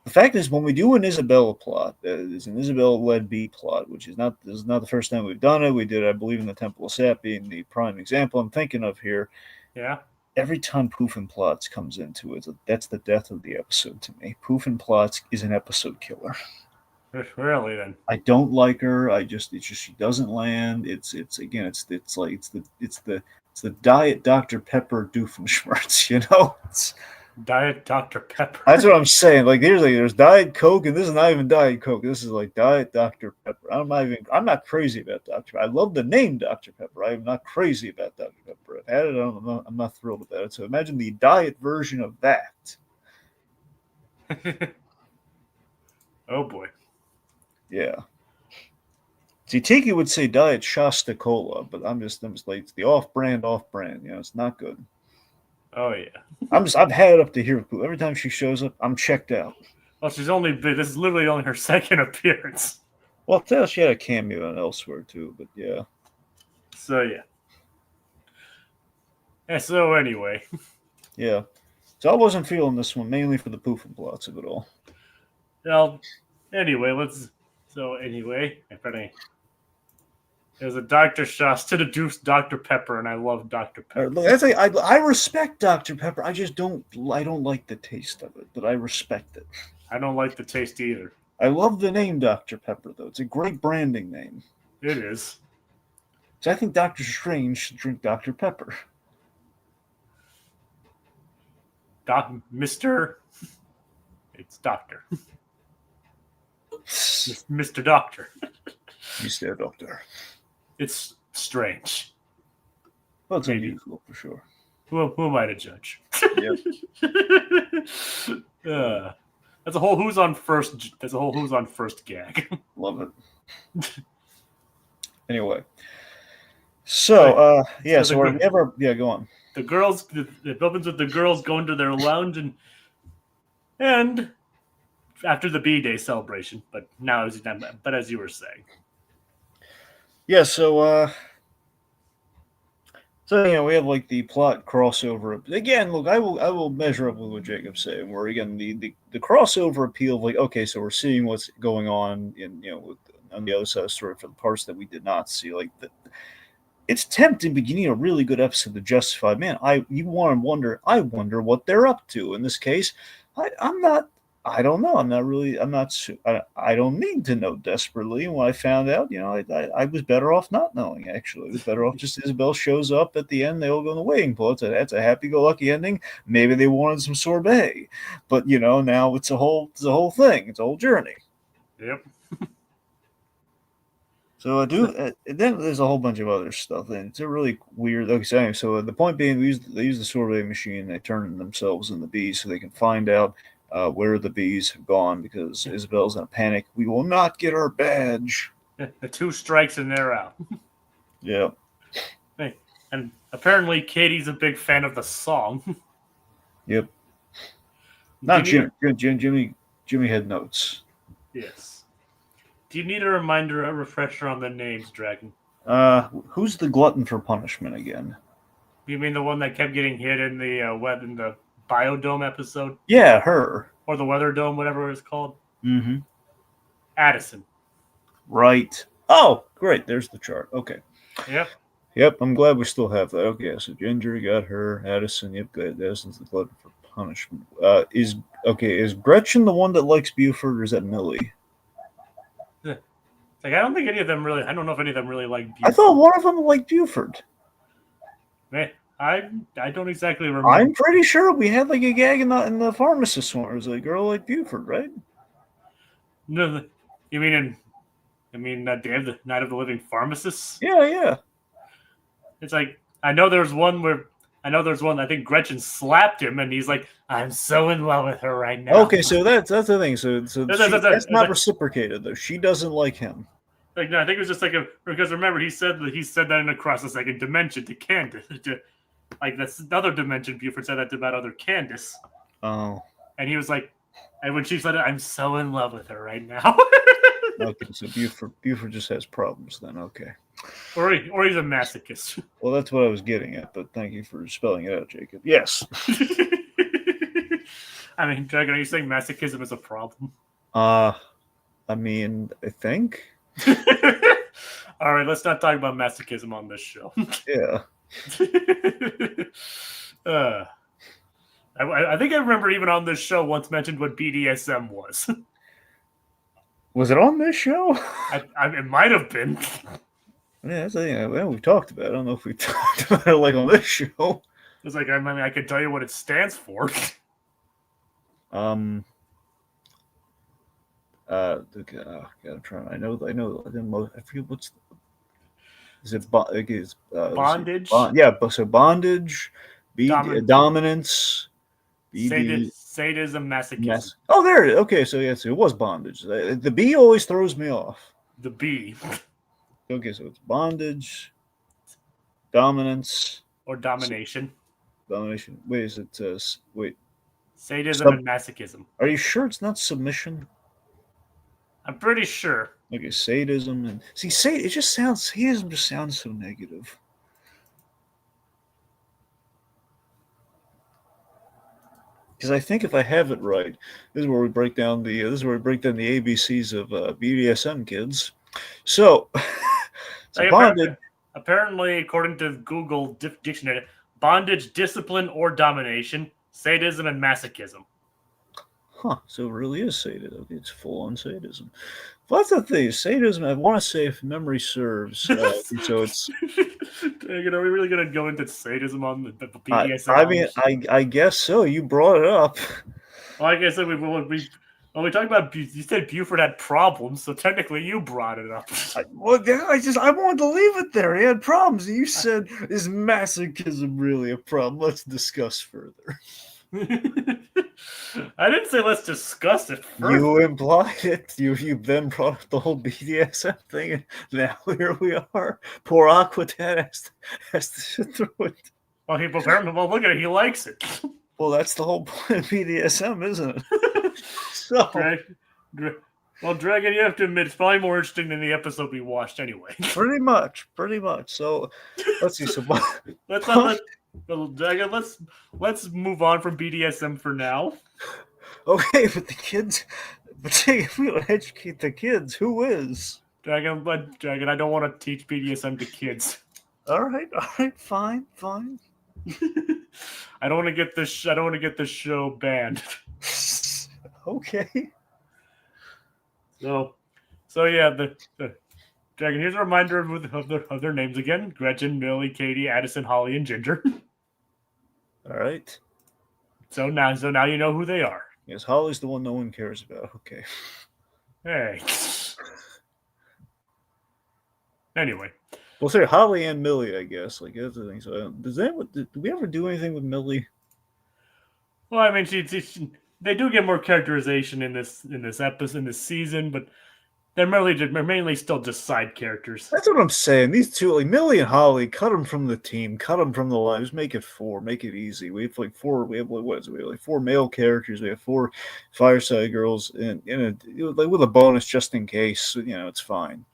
fact is, when we do an Isabella plot, is an Isabella-led B plot, which this is not the first time we've done it. We did, I believe, in the Temple of Sap being the prime example I'm thinking of here. Yeah. Every time Poofenplotz comes into it, that's the death of the episode to me. Poofenplotz is an episode killer. Really? Then I don't like her. It's just she doesn't land. It's the Diet Dr. Pepper Doofenshmirtz, you know. Diet Dr. Pepper. That's what I'm saying. There's Diet Coke, and this is not even Diet Coke. This is like Diet Dr. Pepper. I'm not crazy about Dr. I love the name Dr. Pepper. I'm not crazy about Dr. Pepper. I've had it. I'm not thrilled about it. So imagine the diet version of that. Oh boy. Yeah. See, Tiki would say Diet Shasta Cola, but I'm just like, it's the off-brand. You know, it's not good. Oh yeah. I've had it up to here. Every time she shows up, I'm checked out. Well, this is literally only her second appearance. Well, tell she had a cameo and elsewhere too, but yeah. So yeah. Yeah. So anyway. Yeah. So I wasn't feeling this one mainly for the Poofenplotz of it all. Well, anyway, there's a Dr. Shasta to Doof's Dr. Pepper, and I love Dr. Pepper. I respect Dr. Pepper. I just don't like the taste of it, but I respect it. I don't like the taste either. I love the name Dr. Pepper, though. It's a great branding name. It is. So I think Dr. Strange should drink Dr. Pepper. Mr. It's Doctor. Mr. Doctor. Mr. Doctor. It's strange. Well, it's unusual for sure. Who am I to judge? Yep. That's a whole who's on first gag. Love it. Anyway. So, go on. The girls, it opens with the girls going to their lounge and after the B-Day celebration, but as you were saying. Yeah, so we have like the plot crossover. Again, look, I will measure up with what Jacob's saying, where again the crossover appeal of like, okay, so we're seeing what's going on on the other side of the story for the parts that we did not see. Like it's tempting, but you need a really good episode to justify. Man, I wonder what they're up to. In this case, I don't know. I don't need to know desperately. And when I found out, I was better off not knowing, actually. I was better off just Isabel shows up at the end. They all go in the waiting pool. That's a happy-go-lucky ending. Maybe they wanted some sorbet. But, now it's a whole thing. It's a whole journey. Yep. So then there's a whole bunch of other stuff. And it's a really weird. Okay, so the point being, they use the sorbet machine. They turn themselves into bees so they can find out where the bees have gone, because Isabel's in a panic. We will not get our badge. The 2 strikes and they're out. Yeah. And apparently Katie's a big fan of the song. Yep. Not Jimmy. Jimmy had notes. Yes. Do you need a refresher on the names, Dragon? Who's the glutton for punishment again? You mean the one that kept getting hit in the Biodome episode? Yeah, her. Or the Weather Dome, whatever it's called. Mm-hmm. Addison. Right. Oh, great. There's the chart. Okay. Yep. I'm glad we still have that. Okay, so Ginger got her. Addison, yep, good. Addison's the glutton for punishment. Is Gretchen the one that likes Buford, or is that Millie? Like, I don't think any of them really. I don't know if any of them really like Buford. I thought one of them liked Buford. Man, I don't exactly remember. I'm pretty sure we had like a gag in the pharmacist one. It was a girl like Buford, right? No, you mean Day of the Night of the Living Pharmacists? Yeah. It's like I know there's one. I think Gretchen slapped him, and he's like, "I'm so in love with her right now." Okay, so that's the thing. So that's not reciprocated though. She doesn't like him. Like, no, I think it was just like because remember he said that in Across the Second Dimension to Candace, like that's another dimension. Buford said that about other Candace. Oh. And he was like, and when she said it, I'm so in love with her right now. Okay, so Buford just has problems then. Okay. Or he's a masochist. Well, that's what I was getting at, but thank you for spelling it out, Jacob. Yes. I mean, Dragon, are you saying masochism is a problem? I mean, I think. All right, let's not talk about masochism on this show. Yeah. I think I remember even on this show once mentioned what BDSM was. Was it on this show? It might have been. Yeah, that's the thing. Well, we've talked about it. I don't know if we talked about it like on this show. It's like, I mean, I could tell you what it stands for. Gotta try. I know. I forget what's. Is it bondage? So bondage, dominance, sadism, masochism. Oh, there it is. Okay, so yes, it was bondage. The B always throws me off. The B. Okay, so it's bondage, dominance, or domination. Domination. Wait, is it? Wait. Sadism and masochism. Are you sure it's not submission? I'm pretty sure. Okay, sadism and sadism just sounds so negative. Because I think if I have it right, this is where we break down the ABCs of BDSM, kids. So, bondage. Apparently, according to Google Dictionary, bondage, discipline, or domination, sadism, and masochism. Huh, so it really is sadism. Okay, it's full-on sadism. Well, that's the thing. Sadism, I want to say, if memory serves, so it's... Are we really going to go into sadism on the BDSM? I mean, I guess so. You brought it up. Well, like I said, when we talked about, you said Buford had problems, so technically you brought it up. I wanted to leave it there. He had problems. You said, is masochism really a problem? Let's discuss further. I didn't say let's discuss it further. You implied it. You then brought up the whole BDSM thing, and now here we are. Poor Aquadad has to sit through it. Well, look at it. He likes it. Well, that's the whole point of BDSM, isn't it? So, Dragon, you have to admit, it's probably more interesting than the episode we watched anyway. Pretty much. So, let's see. So, Dragon, let's move on from BDSM for now. Okay, but if we don't educate the kids, who is? Dragon, I don't want to teach BDSM to kids. All right, fine. I don't want to get this show banned. Okay. So yeah, the Dragon. Here's a reminder of their names again: Gretchen, Millie, Katie, Addison, Holly, and Ginger. All right. So now you know who they are. Yes, Holly's the one no one cares about. Okay. Hey. Anyway. We'll say Holly and Millie, I guess. Like that's the thing. So, do we ever do anything with Millie? Well, I mean, they do get more characterization in this episode, in this season, but they're mainly still just side characters. That's what I'm saying. These two, like Millie and Holly, cut them from the team, cut them from the lives, make it 4, make it easy. We have like 4. We have like 4 male characters. We have 4 Fireside girls, and like with a bonus just in case. It's fine.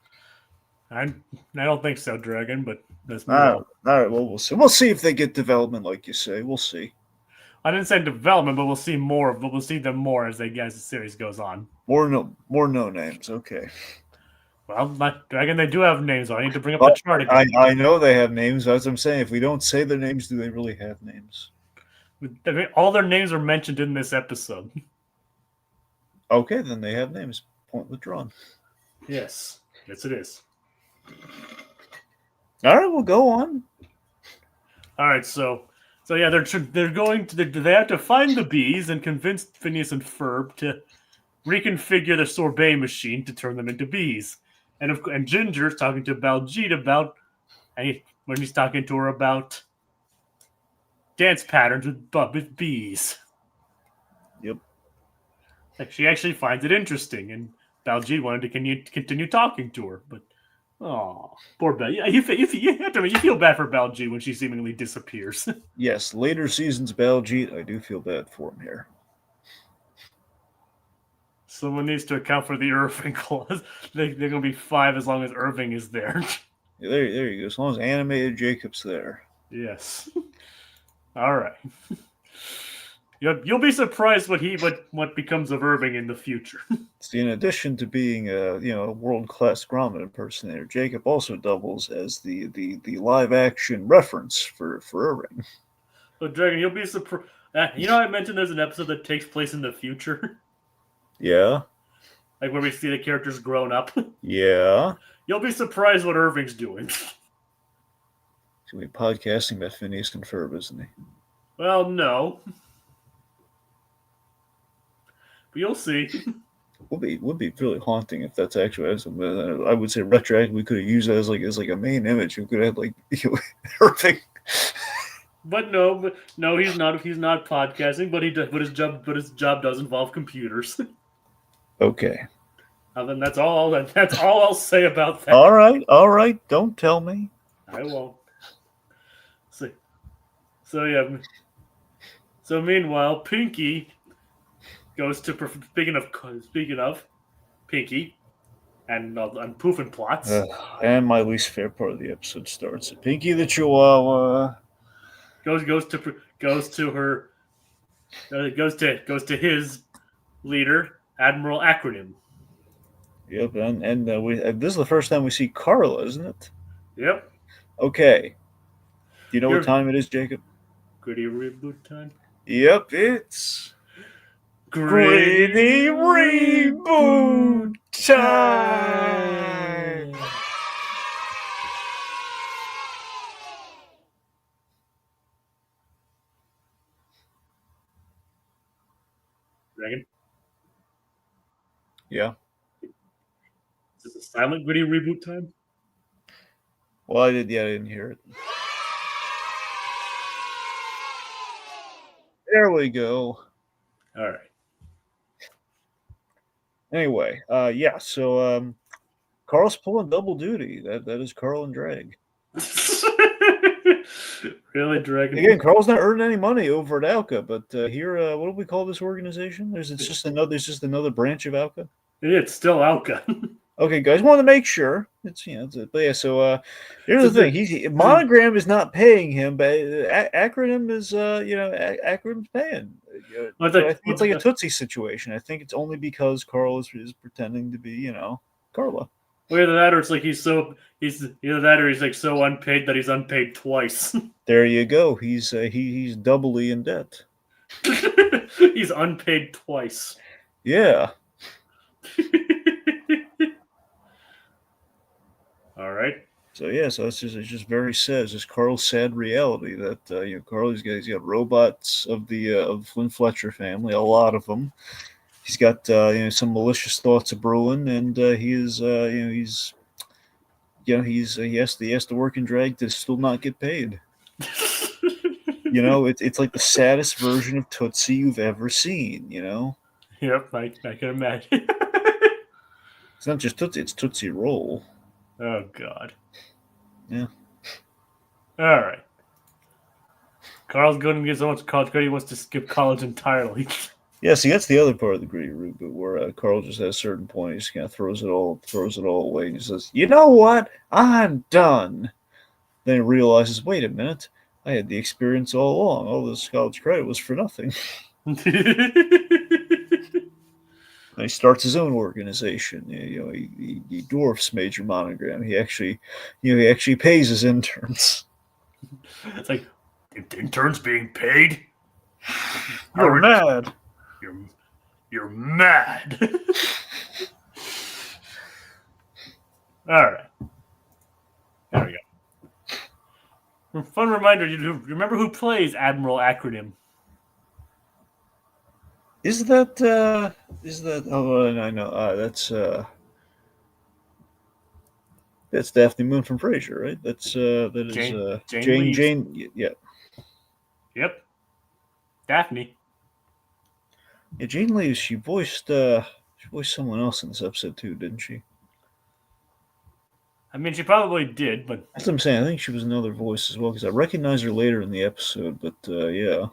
I don't think so, Dragon. But that's all right. Well, we'll see. We'll see if they get development, like you say. We'll see. I didn't say development, but we'll see more. But we'll see them more as the series goes on. More no names. Okay. Well, Dragon, they do have names. So I need to bring up the chart again. I know they have names. As I'm saying, if we don't say their names, do they really have names? I mean, all their names are mentioned in this episode. Okay, then they have names. Point withdrawn. Yes, it is. All right, we'll go on. All right, so yeah, they're going to they have to find the bees and convince Phineas and Ferb to reconfigure the sorbet machine to turn them into bees. And Ginger's talking to Baljeet about when he's talking to her about dance patterns with bees. Yep. Like, she actually finds it interesting, and Baljeet wanted to continue talking to her, but poor Bal. Yeah, you feel bad for Baljeet when she seemingly disappears. Yes, later seasons Baljeet, I do feel bad for him here. Someone needs to account for the Irving clause. They're going to be 5 as long as Irving is there. Yeah, there you go. As long as animated Jacob's there. Yes. All right. You'll be surprised what becomes of Irving in the future. See, in addition to being a world-class Gromit impersonator, Jacob also doubles as the live-action reference for Irving. So, Dragon, you'll be surprised. I mentioned there's an episode that takes place in the future. Yeah. Like where we see the characters grown up. Yeah. You'll be surprised what Irving's doing. He's going to be podcasting about Phineas and Ferb, isn't he? Well, no. But you'll see. Would be really haunting if that's actually. I would say retroactive. We could have used that as like a main image. We could have Irving. But no, he's not. He's not podcasting. But his job does involve computers. Okay. Then that's all I'll say about that. All right. Don't tell me. I won't. So yeah. So meanwhile, Pinky goes to speaking of Pinky and Poofenplotz. And my least favorite part of the episode starts. Pinky the Chihuahua goes to his leader, Admiral Acronym. Yep, and this is the first time we see Carla, isn't it? Yep. Okay. Do you know what time it is, Jacob? Gritty reboot time. Yep, it's Gritty reboot time. Dragon. Yeah. Is this a silent Gritty reboot time? Well, I didn't hear it. There we go. All right. Anyway, so Carl's pulling double duty. That is Carl and Drag. Really, Dragon? Again, Carl's not earning any money over at Alka, but here, what do we call this organization? There's just another branch of Alka. It's still Alka. Okay, guys, want to make sure it's but yeah. So here's the thing: Monogram is not paying him, but Acronym is Acronym's paying. I think it's like a Tootsie situation. I think it's only because Carl is pretending to be Carla. Well, either that or it's like he's like so unpaid that he's unpaid twice. There you go. He's doubly in debt. He's unpaid twice. Yeah. All right. So it's just very sad. It's just Carl's sad reality that Carl he's got robots of the Flynn-Fletcher family, a lot of them. He's got some malicious thoughts of brewing, and he has to work in drag to still not get paid. It's like the saddest version of Tootsie you've ever seen. Yep, I can imagine. It's not just Tootsie; it's Tootsie Roll. Oh God. Yeah. All right. Carl's going to get so much college credit he wants to skip college entirely. Yeah, see, that's the other part of the Gritty reboot where Carl just at a certain point he just kind of throws it all away and he says, "You know what? I'm done." Then he realizes, wait a minute, I had the experience all along. All this college credit was for nothing. And he starts his own organization. He dwarfs Major Monogram. He actually pays his interns. It's like, interns being paid? You're mad. You're mad. All right. There we go. Fun reminder: you remember who plays Admiral Acronym? Is that? Oh, I know. That's Daphne Moon from Frasier, right? That is Jane Leeves. Yeah. Yep. Daphne. Yeah, Jane Leeves. She voiced someone else in this episode too, didn't she? I mean, she probably did, but That's what I'm saying. I think she was another voice as well because I recognized her later in the episode. But yeah,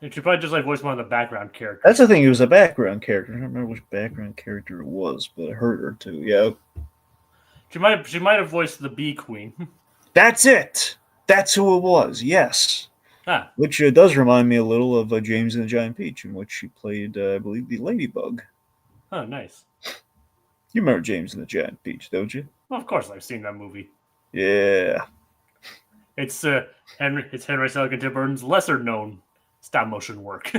she probably just like voiced one of the background characters. that's the thing. It was a background character. I don't remember which background character it was, but I heard her too. Yeah, She might have voiced the Bee Queen. that's it. That's who it was. Yes. Ah. Which does remind me a little of James and the Giant Peach, in which she played, I believe, the Ladybug. Oh, nice. You remember James and the Giant Peach, don't you? Well, of course, I've seen that movie. Yeah. It's Henry Selick and Tim Burton's lesser-known stop-motion work.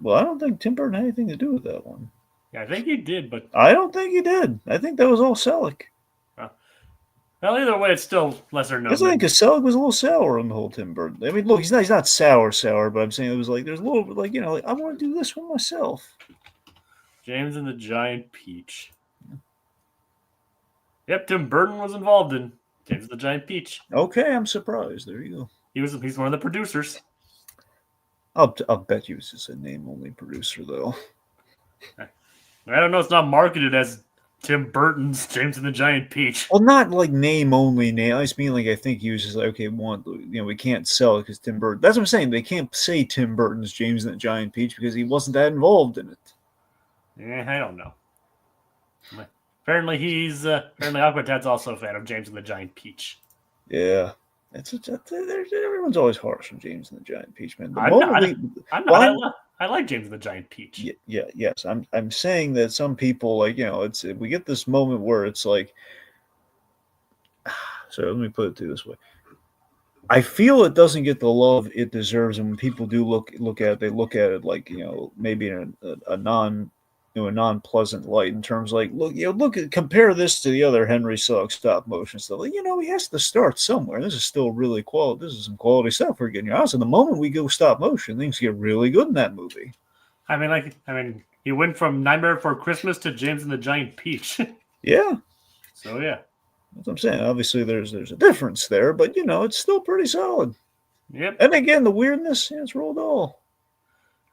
Well, I don't think Tim Burton had anything to do with that one. Yeah, I think he did, but I don't think he did. I think that was all Selick. Well, either way, it's still lesser known. I think because Selick was a little sour on the whole Tim Burton. I mean, look, he's not sour, but I'm saying it was like there's a little bit like I want to do this one myself. James and the Giant Peach. Yep, Tim Burton was involved in James and the Giant Peach. Okay, I'm surprised. There you go. He's one of the producers. I'll bet you was just a name-only producer though. I don't know. It's not marketed as Tim Burton's James and the Giant Peach. Well, not like name-only name. I just mean like I think he was just like, okay, we can't sell it because Tim Burton. That's what I'm saying. They can't say Tim Burton's James and the Giant Peach because he wasn't that involved in it. Yeah, I don't know. Apparently, Aquatad's also a fan of James and the Giant Peach. Yeah, everyone's always harsh on James and the Giant Peach, man. I like James and the Giant Peach. Yes. I'm saying that some people we get this moment where it's like, so let me put it this way. I feel it doesn't get the love it deserves, and when people do look at it, they look at it like maybe in a non-pleasant light in terms like compare this to the other Henry Selick stop motion stuff. Like, he has to start somewhere. This is still really quality. This is some quality stuff we're getting. Honestly, the moment we go stop motion, things get really good in that movie. I mean, he went from Nightmare Before Christmas to James and the Giant Peach. Yeah. So yeah, that's what I'm saying. Obviously, there's a difference there, but it's still pretty solid. Yep. And again, the weirdness, it's Roald Dahl.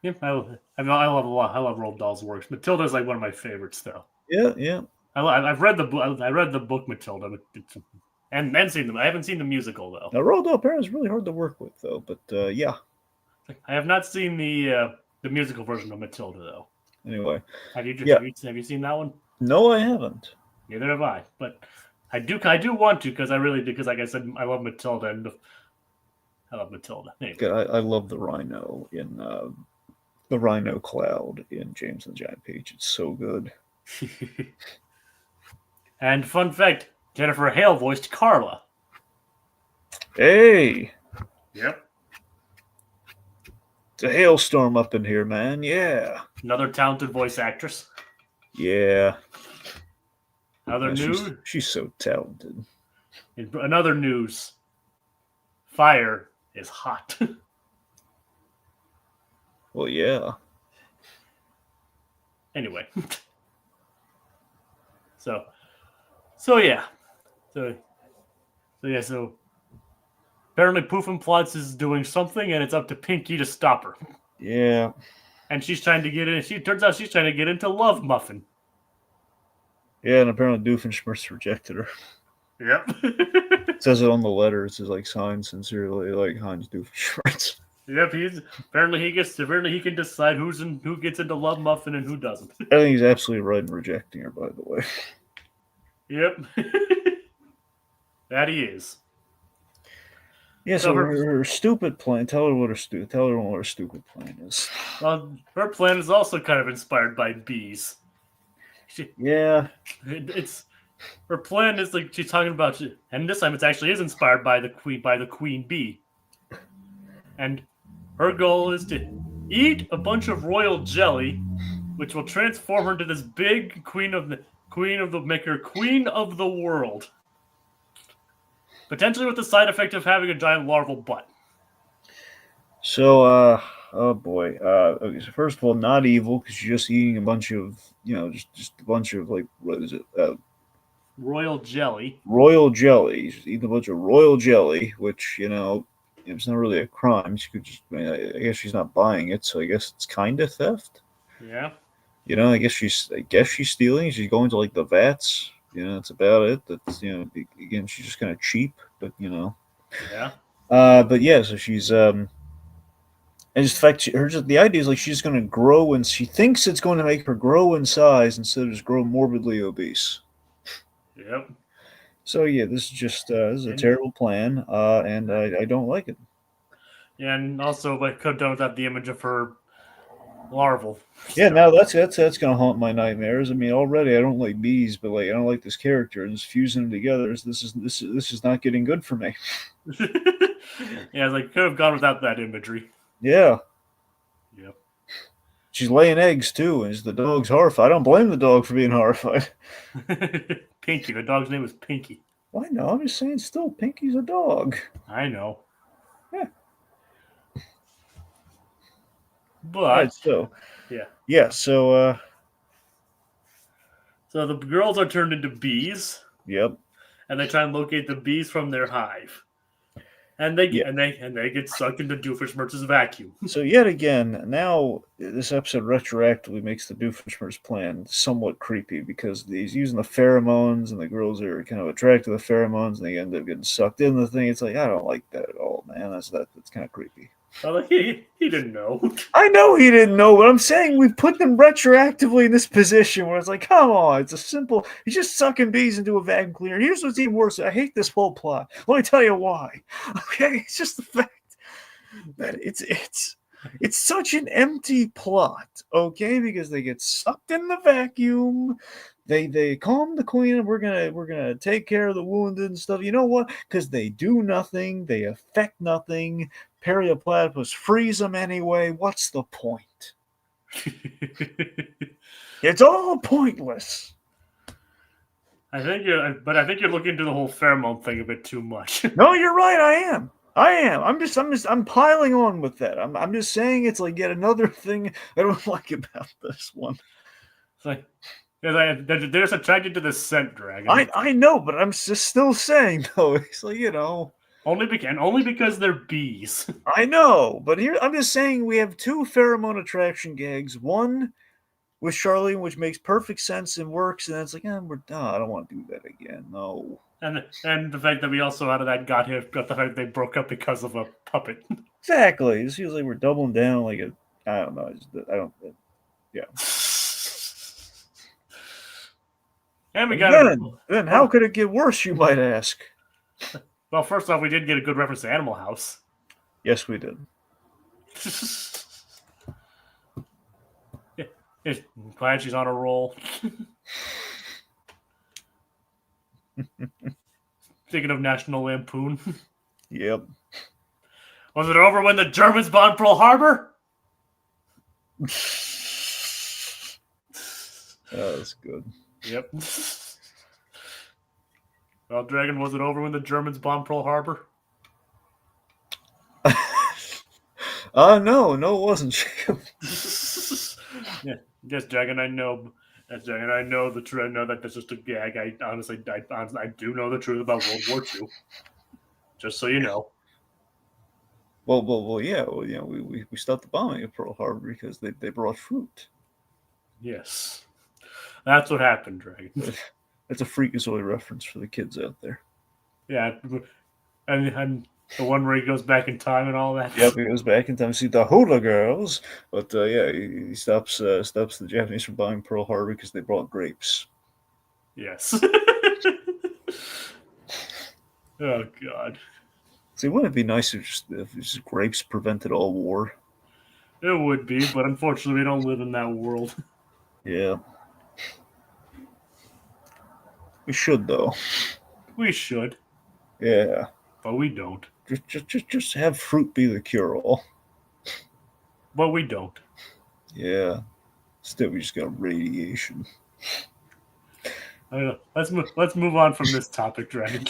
Yep. I love Roald Dahl's works. Matilda's like one of my favorites, though. Yeah. I've read the book. I read the book Matilda, and seen them. I haven't seen the musical though. Now, Roald Dahl apparently is really hard to work with, though. But yeah, I have not seen the musical version of Matilda though. Anyway, have you seen that one? No, I haven't. Neither have I. But I do want to because I really do because like I said, I love Matilda and I love Matilda. Anyway. I love the rhino in the Rhino Cloud in James and the Giant Peach. It's so good. And fun fact, Jennifer Hale voiced Carla. Hey. Yep. It's a hailstorm up in here, man. Yeah. Another talented voice actress. Yeah. News. She's so talented. In another news, fire is hot. Well, yeah. Anyway. So yeah. So apparently Poofenplotz is doing something and it's up to Pinky to stop her. Yeah. And she's trying to get in. Turns out she's trying to get into L.O.V.E.M.U.F.F.I.N. Yeah, and apparently Doofenshmirtz rejected her. Yep. It says it on the letter. It says signed sincerely, Heinz Doofenshmirtz. Yep, apparently he can decide who gets into L.O.V.E.M.U.F.F.I.N and who doesn't. I think he's absolutely right in rejecting her, by the way. Yep. That he is. Yeah, so her stupid plan. Tell her what her stupid plan is. Well, her plan is also kind of inspired by bees. Her plan is like she's talking about, and this time it actually is inspired by the queen bee. And her goal is to eat a bunch of royal jelly, which will transform her into this big queen of the world. Potentially with the side effect of having a giant larval butt. So, oh boy. Okay, so first of all, not evil because you're just eating a bunch of, just a bunch of like, what is it? Royal jelly. Royal jelly. You're just eating a bunch of royal jelly, which it's not really a crime. She could just, I guess she's not buying it, so I guess it's kind of theft. Yeah. I guess she's stealing. She's going to like the vats. That's about it. That's again, she's just kind of cheap, but Yeah. But yeah, so she's and just the fact the idea is like she's going to grow, and she thinks it's going to make her grow in size instead of just grow morbidly obese. Yep. So yeah, this is a terrible plan, and I don't like it. Yeah, and also I could have done without the image of her larval. Yeah, now that's gonna haunt my nightmares. I mean, already I don't like bees, but like I don't like this character, and just fusing them together. This is not getting good for me. Yeah, like could have gone without that imagery. Yeah. Yep. She's laying eggs too, and the dog's horrified. I don't blame the dog for being horrified. Pinky. The dog's name was Pinky. Why no? I'm just saying, still, Pinky's a dog. I know. Yeah. But Right, so yeah. So the girls are turned into bees. Yep. And they try and locate the bees from their hive. And they get sucked into Doofenshmirtz's vacuum. So yet again, now this episode retroactively makes the Doofenshmirtz plan somewhat creepy because he's using the pheromones, and the girls are kind of attracted to the pheromones, and they end up getting sucked in the thing. It's like, I don't like that at all, man. That's kind of creepy. Like, he didn't know. I know he didn't know, but I'm saying we put them retroactively in this position where it's like, come on, it's a simple. He's just sucking bees into a vacuum cleaner. Here's what's even worse. I hate this whole plot. Let me tell you why. Okay, it's just the fact that it's such an empty plot. Okay, because they get sucked in the vacuum. They calm the queen, and we're gonna take care of the wounded and stuff. You know what? Because they do nothing. They affect nothing. Perioplatypus freeze them anyway. What's the point? It's all pointless. I think you're looking into the whole pheromone thing a bit too much. No, you're right. I am. I'm piling on with that. I'm just saying it's like yet another thing I don't like about this one. It's like they're just attracted to the scent dragon. I know, but I'm just still saying though. It's like only because they're bees. I know, but here I'm just saying we have two pheromone attraction gags. One with Charlene, which makes perfect sense and works, and it's like, I don't want to do that again. No. And the fact that we also out of that got the fact that they broke up because of a puppet. Exactly. It feels like we're doubling down like I don't know. Yeah. And we got then how could it get worse, you might ask? Well, first off, we did get a good reference to Animal House. Yes, we did. Glad she's on a roll. Thinking of National Lampoon. Yep. Was it over when the Germans bombed Pearl Harbor? That's good. Yep. Well, Dragon, was it over when the Germans bombed Pearl Harbor? No, it wasn't. Yeah. Yes, Dragon, I know. Yes, Dragon, I know the truth. I know that that's just a gag. I honestly do know the truth about World War II. Just so you know. Well, yeah. Well, we stopped the bombing of Pearl Harbor because they brought fruit. Yes. That's what happened, Dragon. That's a Freakazoid reference for the kids out there. Yeah. And the one where he goes back in time and all that. Yep, he goes back in time to see the Hula Girls. But yeah, he stops the Japanese from buying Pearl Harbor because they brought grapes. Yes. Oh God. See, wouldn't it be nice if just grapes prevented all war? It would be, but unfortunately, we don't live in that world. Yeah. We should, though. We should. Yeah. But we don't. Just have fruit be the cure-all. but we don't. Yeah. Still, we just got radiation. I don't know. Let's move on from this topic, Dragon.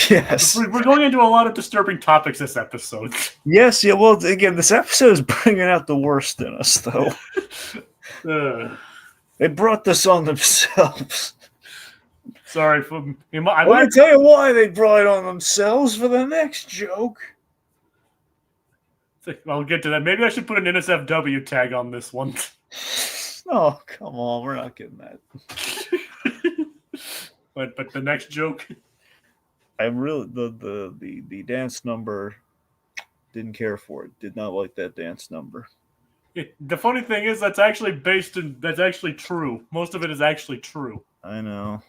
Yes. We're going into a lot of disturbing topics this episode. Yes, yeah, well, again, this episode is bringing out the worst in us, though. They brought this on themselves. Sorry for Let me tell you why they brought it on themselves for the next joke. I'll get to that. Maybe I should put an NSFW tag on this one. Oh, come on, we're not getting that. But the next joke, I'm really the dance number. Didn't care for it. Did not like that dance number. the funny thing is that's actually true. Most of it is actually true. I know.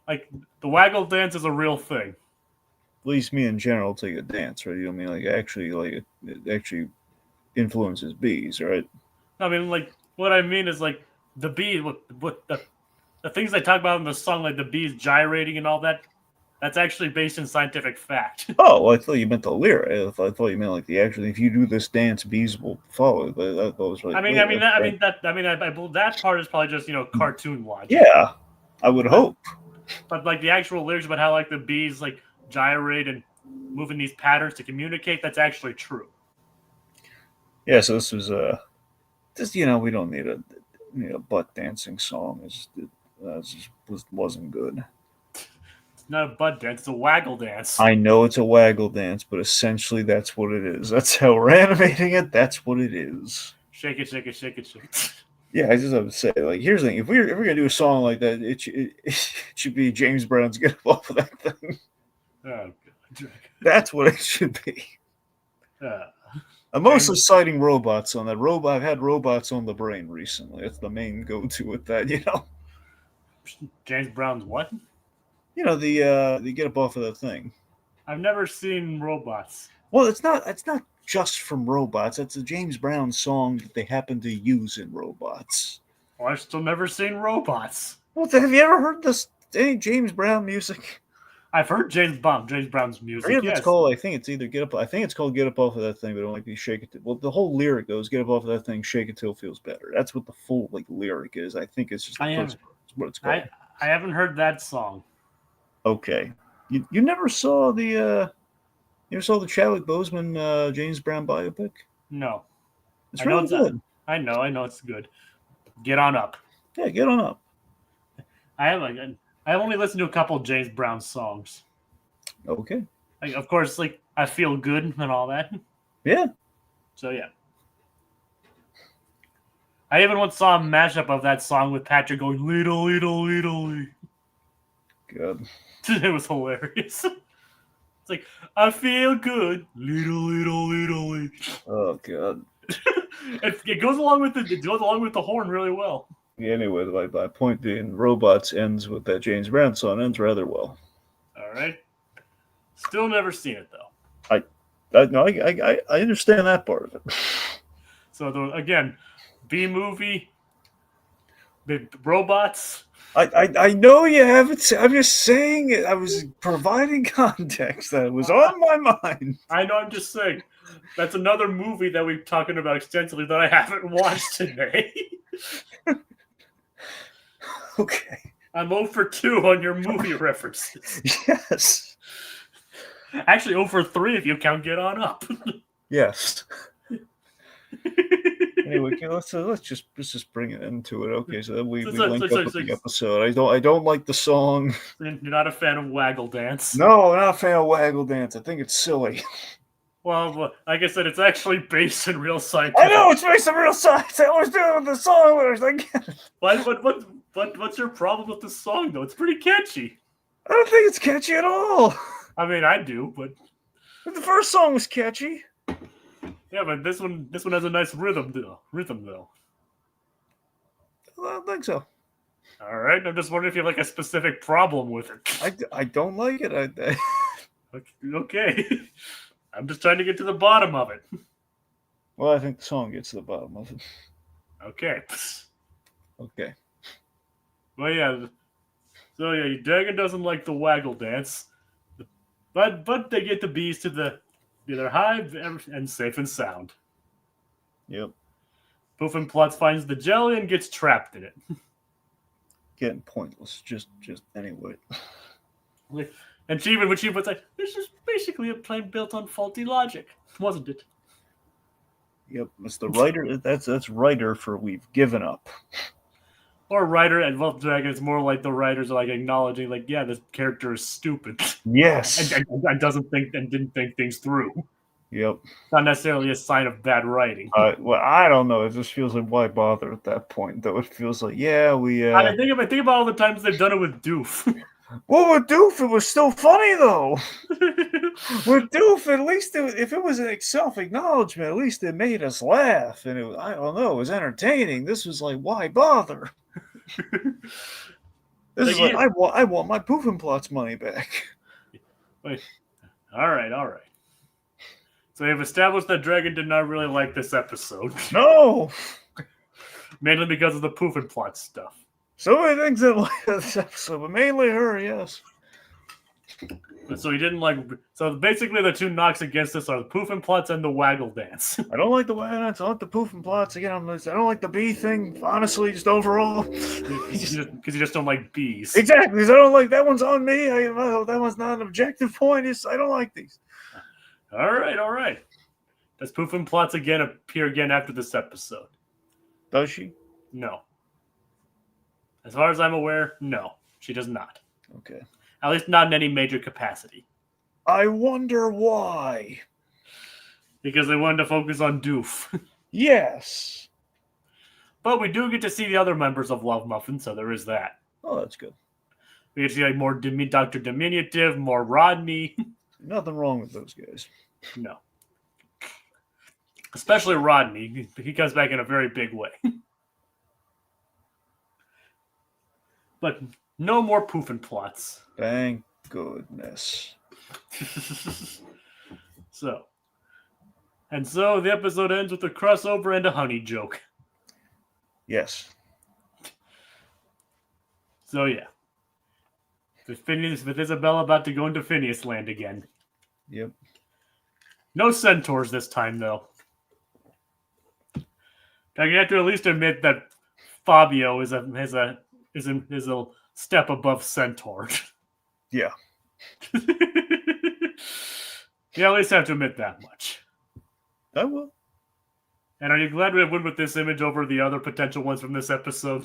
Like the waggle dance is a real thing. At least me in general take a dance, right? You know what I mean? Like it actually influences bees, right? I mean, like what I mean is like the bee, what the things they talk about in the song, like the bees gyrating and all that. That's actually based in scientific fact. Oh, well, I thought you meant the lyric. I thought you meant like the actual. If you do this dance, bees will follow. That was like. I believe that part is probably just cartoon logic. Yeah, I would hope. But like the actual lyrics about how like the bees like gyrate and move in these patterns to communicate, that's actually true. Yeah, so this was just we don't need a butt dancing song. Wasn't good. It's not a butt dance; it's a waggle dance. I know it's a waggle dance, but essentially that's what it is. That's how we're animating it. That's what it is. Shake it, shake it, shake it, shake it. Yeah, I just have to say, like, here's the thing: if we're gonna do a song like that, it should be James Brown's "Get Up Off of That Thing." Oh, God. That's what it should be. I'm mostly citing robots on that. I've had robots on the brain recently. That's the main go-to with that, James Brown's what? The "Get Up Off of That Thing." I've never seen robots. Well, it's not just from robots. It's a James Brown song that they happen to use in robots. Well, I've still never seen robots. Well, have you ever heard any James Brown music? I've heard James Brown's music. Yes. I think it's either "Get Up." I think it's called "Get Up Off of That Thing," but it might be "Shake It." Well, the whole lyric goes "Get up off of that thing, shake it till it feels better." That's what the full lyric is. I think it's just what it's called. I haven't heard that song. Okay, you never saw the Chadwick Boseman James Brown biopic? No, it's really good. I know it's good. Get on up. Yeah, get on up. I've only listened to a couple of James Brown songs. Okay. Of course, I Feel Good and all that. Yeah. So, yeah. I even once saw a mashup of that song with Patrick going, "Little, little, little." Good. It was hilarious. It's like, "I feel good. Little, little, little." Oh, God. It goes along with the horn really well. Yeah, anyway, my point being, Robots ends with that James Brown song. Ends rather well. All right. Still never seen it though. I understand that part of it. So again, B movie, the robots. I know you haven't. I'm just saying it. I was providing context that was on my mind. I know. I'm just saying. That's another movie that we've talking about extensively that I haven't watched today. Okay. I'm 0 for 2 on your movie references. Yes. Actually, 0 for 3 if you count Get On Up. Yes. Anyway, let's just bring it into it. Okay, so we link up with the episode. I don't like the song. You're not a fan of Waggle Dance? No, I'm not a fan of Waggle Dance. I think it's silly. Well, like I said, it's actually based in real science. I know it's based on real science. I always do it with the song lyrics. I get it. What's your problem with the song though? It's pretty catchy. I don't think it's catchy at all. I mean, I do, but the first song was catchy. Yeah, but this one has a nice rhythm though. I don't think so. All right, I'm just wondering if you have a specific problem with it. I don't like it. Okay. I'm just trying to get to the bottom of it. Well, I think the song gets to the bottom of it. Okay. Okay. Well, yeah. So yeah, Dragon doesn't like the waggle dance, but they get the bees to the hive and safe and sound. Yep. Poofenplotz finds the jelly and gets trapped in it. Getting pointless. Just anyway. And she even, when she was like, this is basically a plane built on faulty logic, wasn't it? Yep. It's the writer. That's writer for we've given up. Or writer and Wolf Dragon is more like the writers are like acknowledging, like, yeah, this character is stupid. Yes. and doesn't think and didn't think things through. Yep. Not necessarily a sign of bad writing. Well, I don't know. It just feels like why bother at that point, though. It feels like, yeah, we. I mean, think about all the times they've done it with Doof. Well, with Doof, it was still funny though. With Doof, at least if it was a self-acknowledgement, at least it made us laugh, and I don't know, it was entertaining. This was like, why bother? This is like, I want my Poofenplotz money back. Wait. All right. So we have established that Dragon did not really like this episode. No! Mainly because of the Poofenplotz stuff. So many things that like this episode, but mainly her, yes. So he didn't like. So basically, the two knocks against us are the Poofenplotz and the Waggle Dance. I don't like the waggle dance. I like the Poofenplotz. Again, I don't like the bee thing. Honestly, just overall, Because you just don't like bees. Exactly. Because I don't like that one's on me. That one's not an objective point. I don't like these. All right. Does Poofenplotz appear again after this episode? Does she? No. As far as I'm aware, no, she does not. Okay. At least not in any major capacity. I wonder why. Because they wanted to focus on Doof. Yes. But we do get to see the other members of L.O.V.E.M.U.F.F.I.N, so there is that. Oh, that's good. We get to see like more Dr. Diminutive, more Rodney. Nothing wrong with those guys. No. Especially Rodney. He comes back in a very big way. But no more Poofenplotz. Thank goodness. So the episode ends with a crossover and a honey joke. Yes. So yeah. With Isabella about to go into Phineas land again. Yep. No centaurs this time though. You have to at least admit that Fabio is a step above centaur. Yeah. You at least have to admit that much. I will. And are you glad we went with this image over the other potential ones from this episode?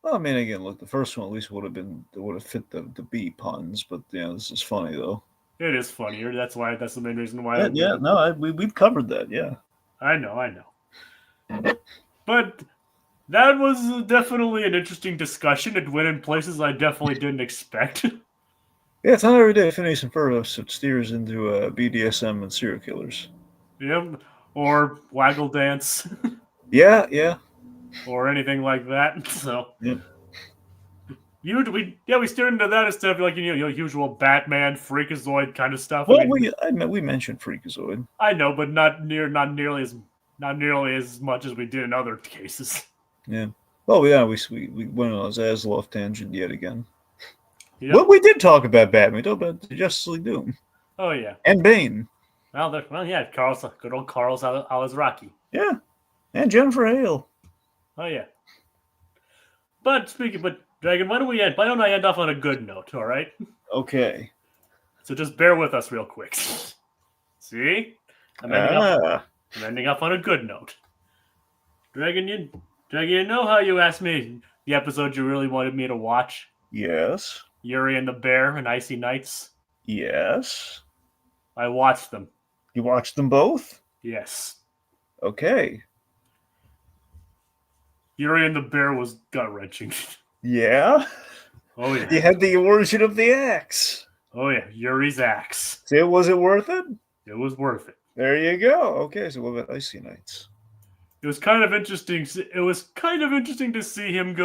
Well, I mean, again, look, the first one at least would have fit the bee puns, but this is funny though. It is funnier. That's the main reason why. We've covered that. Yeah. I know. But that was definitely an interesting discussion. It went in places I definitely didn't expect. Yeah, it's not every day Phineas and Ferb steers into BDSM and serial killers. Yep. Or Waggle Dance. Yeah. Or anything like that. So. Yep. We steered into that instead of like usual Batman Freakazoid kind of stuff. Well, we mentioned Freakazoid. I know, but not nearly as much as we did in other cases. Yeah. Well, yeah, we went on a Zaslav tangent yet again. Yep. Well, we did talk about Batman. We talked about Justice League Doom. Oh yeah. And Bane. Yeah, good old Carl's Rocky. Yeah. And Jennifer Hale. Oh yeah. But Dragon, why don't I end off on a good note, all right? Okay. So just bear with us real quick. See? I'm ending up on a good note. Dragon, you know how you asked me the episode you really wanted me to watch? Yes. Yuri and the Bear and Icy Nights? Yes. I watched them. You watched them both? Yes. Okay. Yuri and the Bear was gut-wrenching. Yeah? Oh, yeah. You had the origin of the axe. Oh, yeah. Yuri's axe. So was it worth it? It was worth it. There you go. Okay, so what about Icy Nights? It was kind of interesting. It was kind of interesting to see him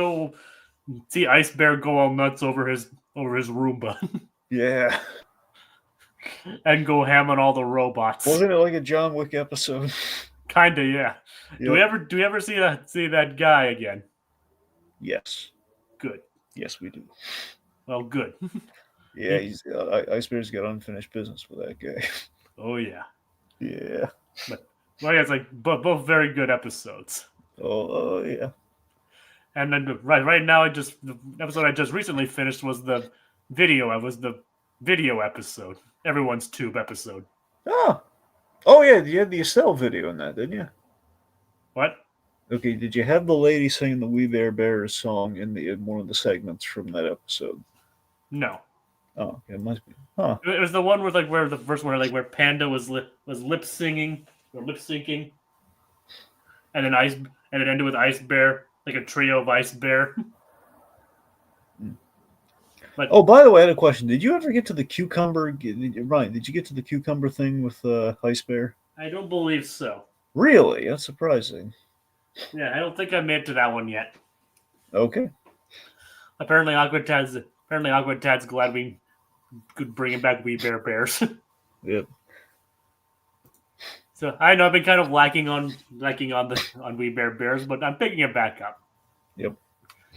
see Ice Bear go all nuts over his Roomba. Yeah. And go ham on all the robots. Wasn't it like a John Wick episode? Kinda, yeah. Yep. Do we ever see that guy again? Yes. Good. Yes, we do. Well, good. Yeah, Ice Bear's got unfinished business with that guy. Oh yeah. Yeah. Well, yeah, it's like both very good episodes. Oh, yeah. And then right now, the episode I just recently finished was the video. I was the video episode, everyone's tube episode. Oh, yeah, you had the Estelle video in that, didn't you? What? Okay, did you have the lady singing the We Bare Bears song in one of the segments from that episode? No. Oh, it must be. Huh. It was the one where the first one where Panda was lip singing or lip syncing, and then it ended with Ice Bear, like a trio of Ice Bear. But Oh, by the way, I had a question. Did you ever get to the cucumber? Ryan, did you get to the cucumber thing with Ice Bear? I don't believe so. Really? That's surprising. Yeah, I don't think I made it to that one yet. Okay. Apparently, Aqua Tad's glad we could bring back We Bare Bears. Yep. So I know I've been kind of lacking on We Bare Bears, but I'm picking it back up. Yep.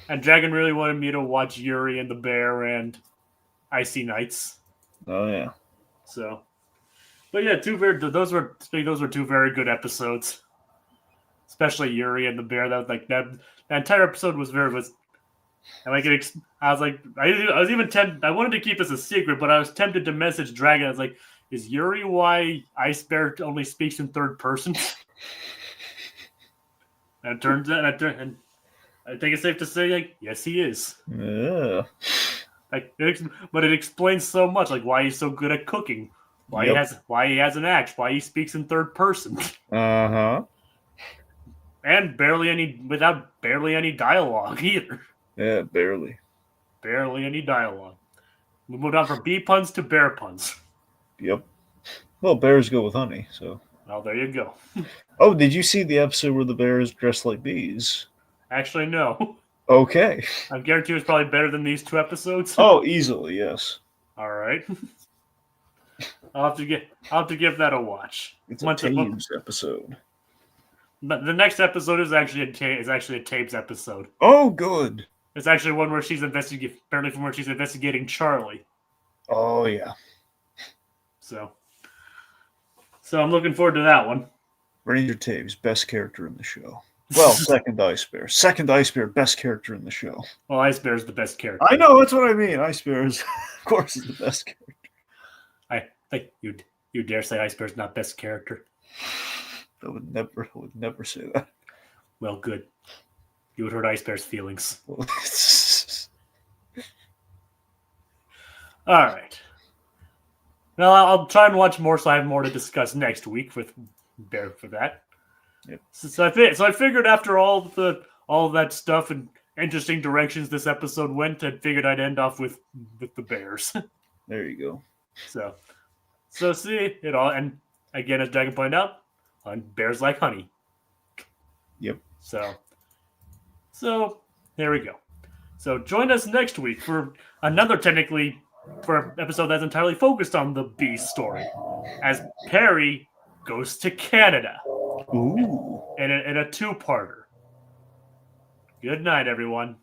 And Dragon really wanted me to watch Yuri and the Bear and Icy Nights. Oh yeah. So, but yeah, those were two very good episodes. Especially Yuri and the Bear. That was like that entire episode was I was even tempted. I wanted to keep this a secret, but I was tempted to message Dragon. I was like, "Is Yuri why Ice Bear only speaks in third person?" And it turns out, and I think it's safe to say, like, yes, he is. Yeah. But it explains so much, like why he's so good at cooking, why he has an axe, why he speaks in third person, Uh-huh. and without barely any dialogue either. Yeah, barely. Barely any dialogue. We moved on from bee puns to bear puns. Yep. Well, bears go with honey, so. Well, there you go. Oh, did you see the episode where the bears dressed like bees? Actually, no. Okay. I guarantee it's probably better than these two episodes. Oh, easily, yes. All right. I'll have to give that a watch. It's a Taves episode. But the next episode is actually a Tapes episode. Oh, good. It's actually one where she's investigating Charlie. Oh yeah. So I'm looking forward to that one. Ranger Taves, best character in the show. Well, second Ice Bear. Second Ice Bear, best character in the show. Well, Ice Bear is the best character. I know, that's what I mean. Ice Bear is, of course, is the best character. I think you dare say Ice Bear's not best character? I would never say that. Well, good. You would hurt Ice Bear's feelings. All right. Now I'll try and watch more, so I have more to discuss next week with Bear for that. Yep. So I figured after all of that stuff and interesting directions this episode went, I figured I'd end off with the Bears. There you go. So see it all, and again, as Dragon pointed out, on Bears like honey. Yep. So there we go. So join us next week for another episode that's entirely focused on the Beast story, as Perry goes to Canada. Ooh. In a two-parter. Good night, everyone.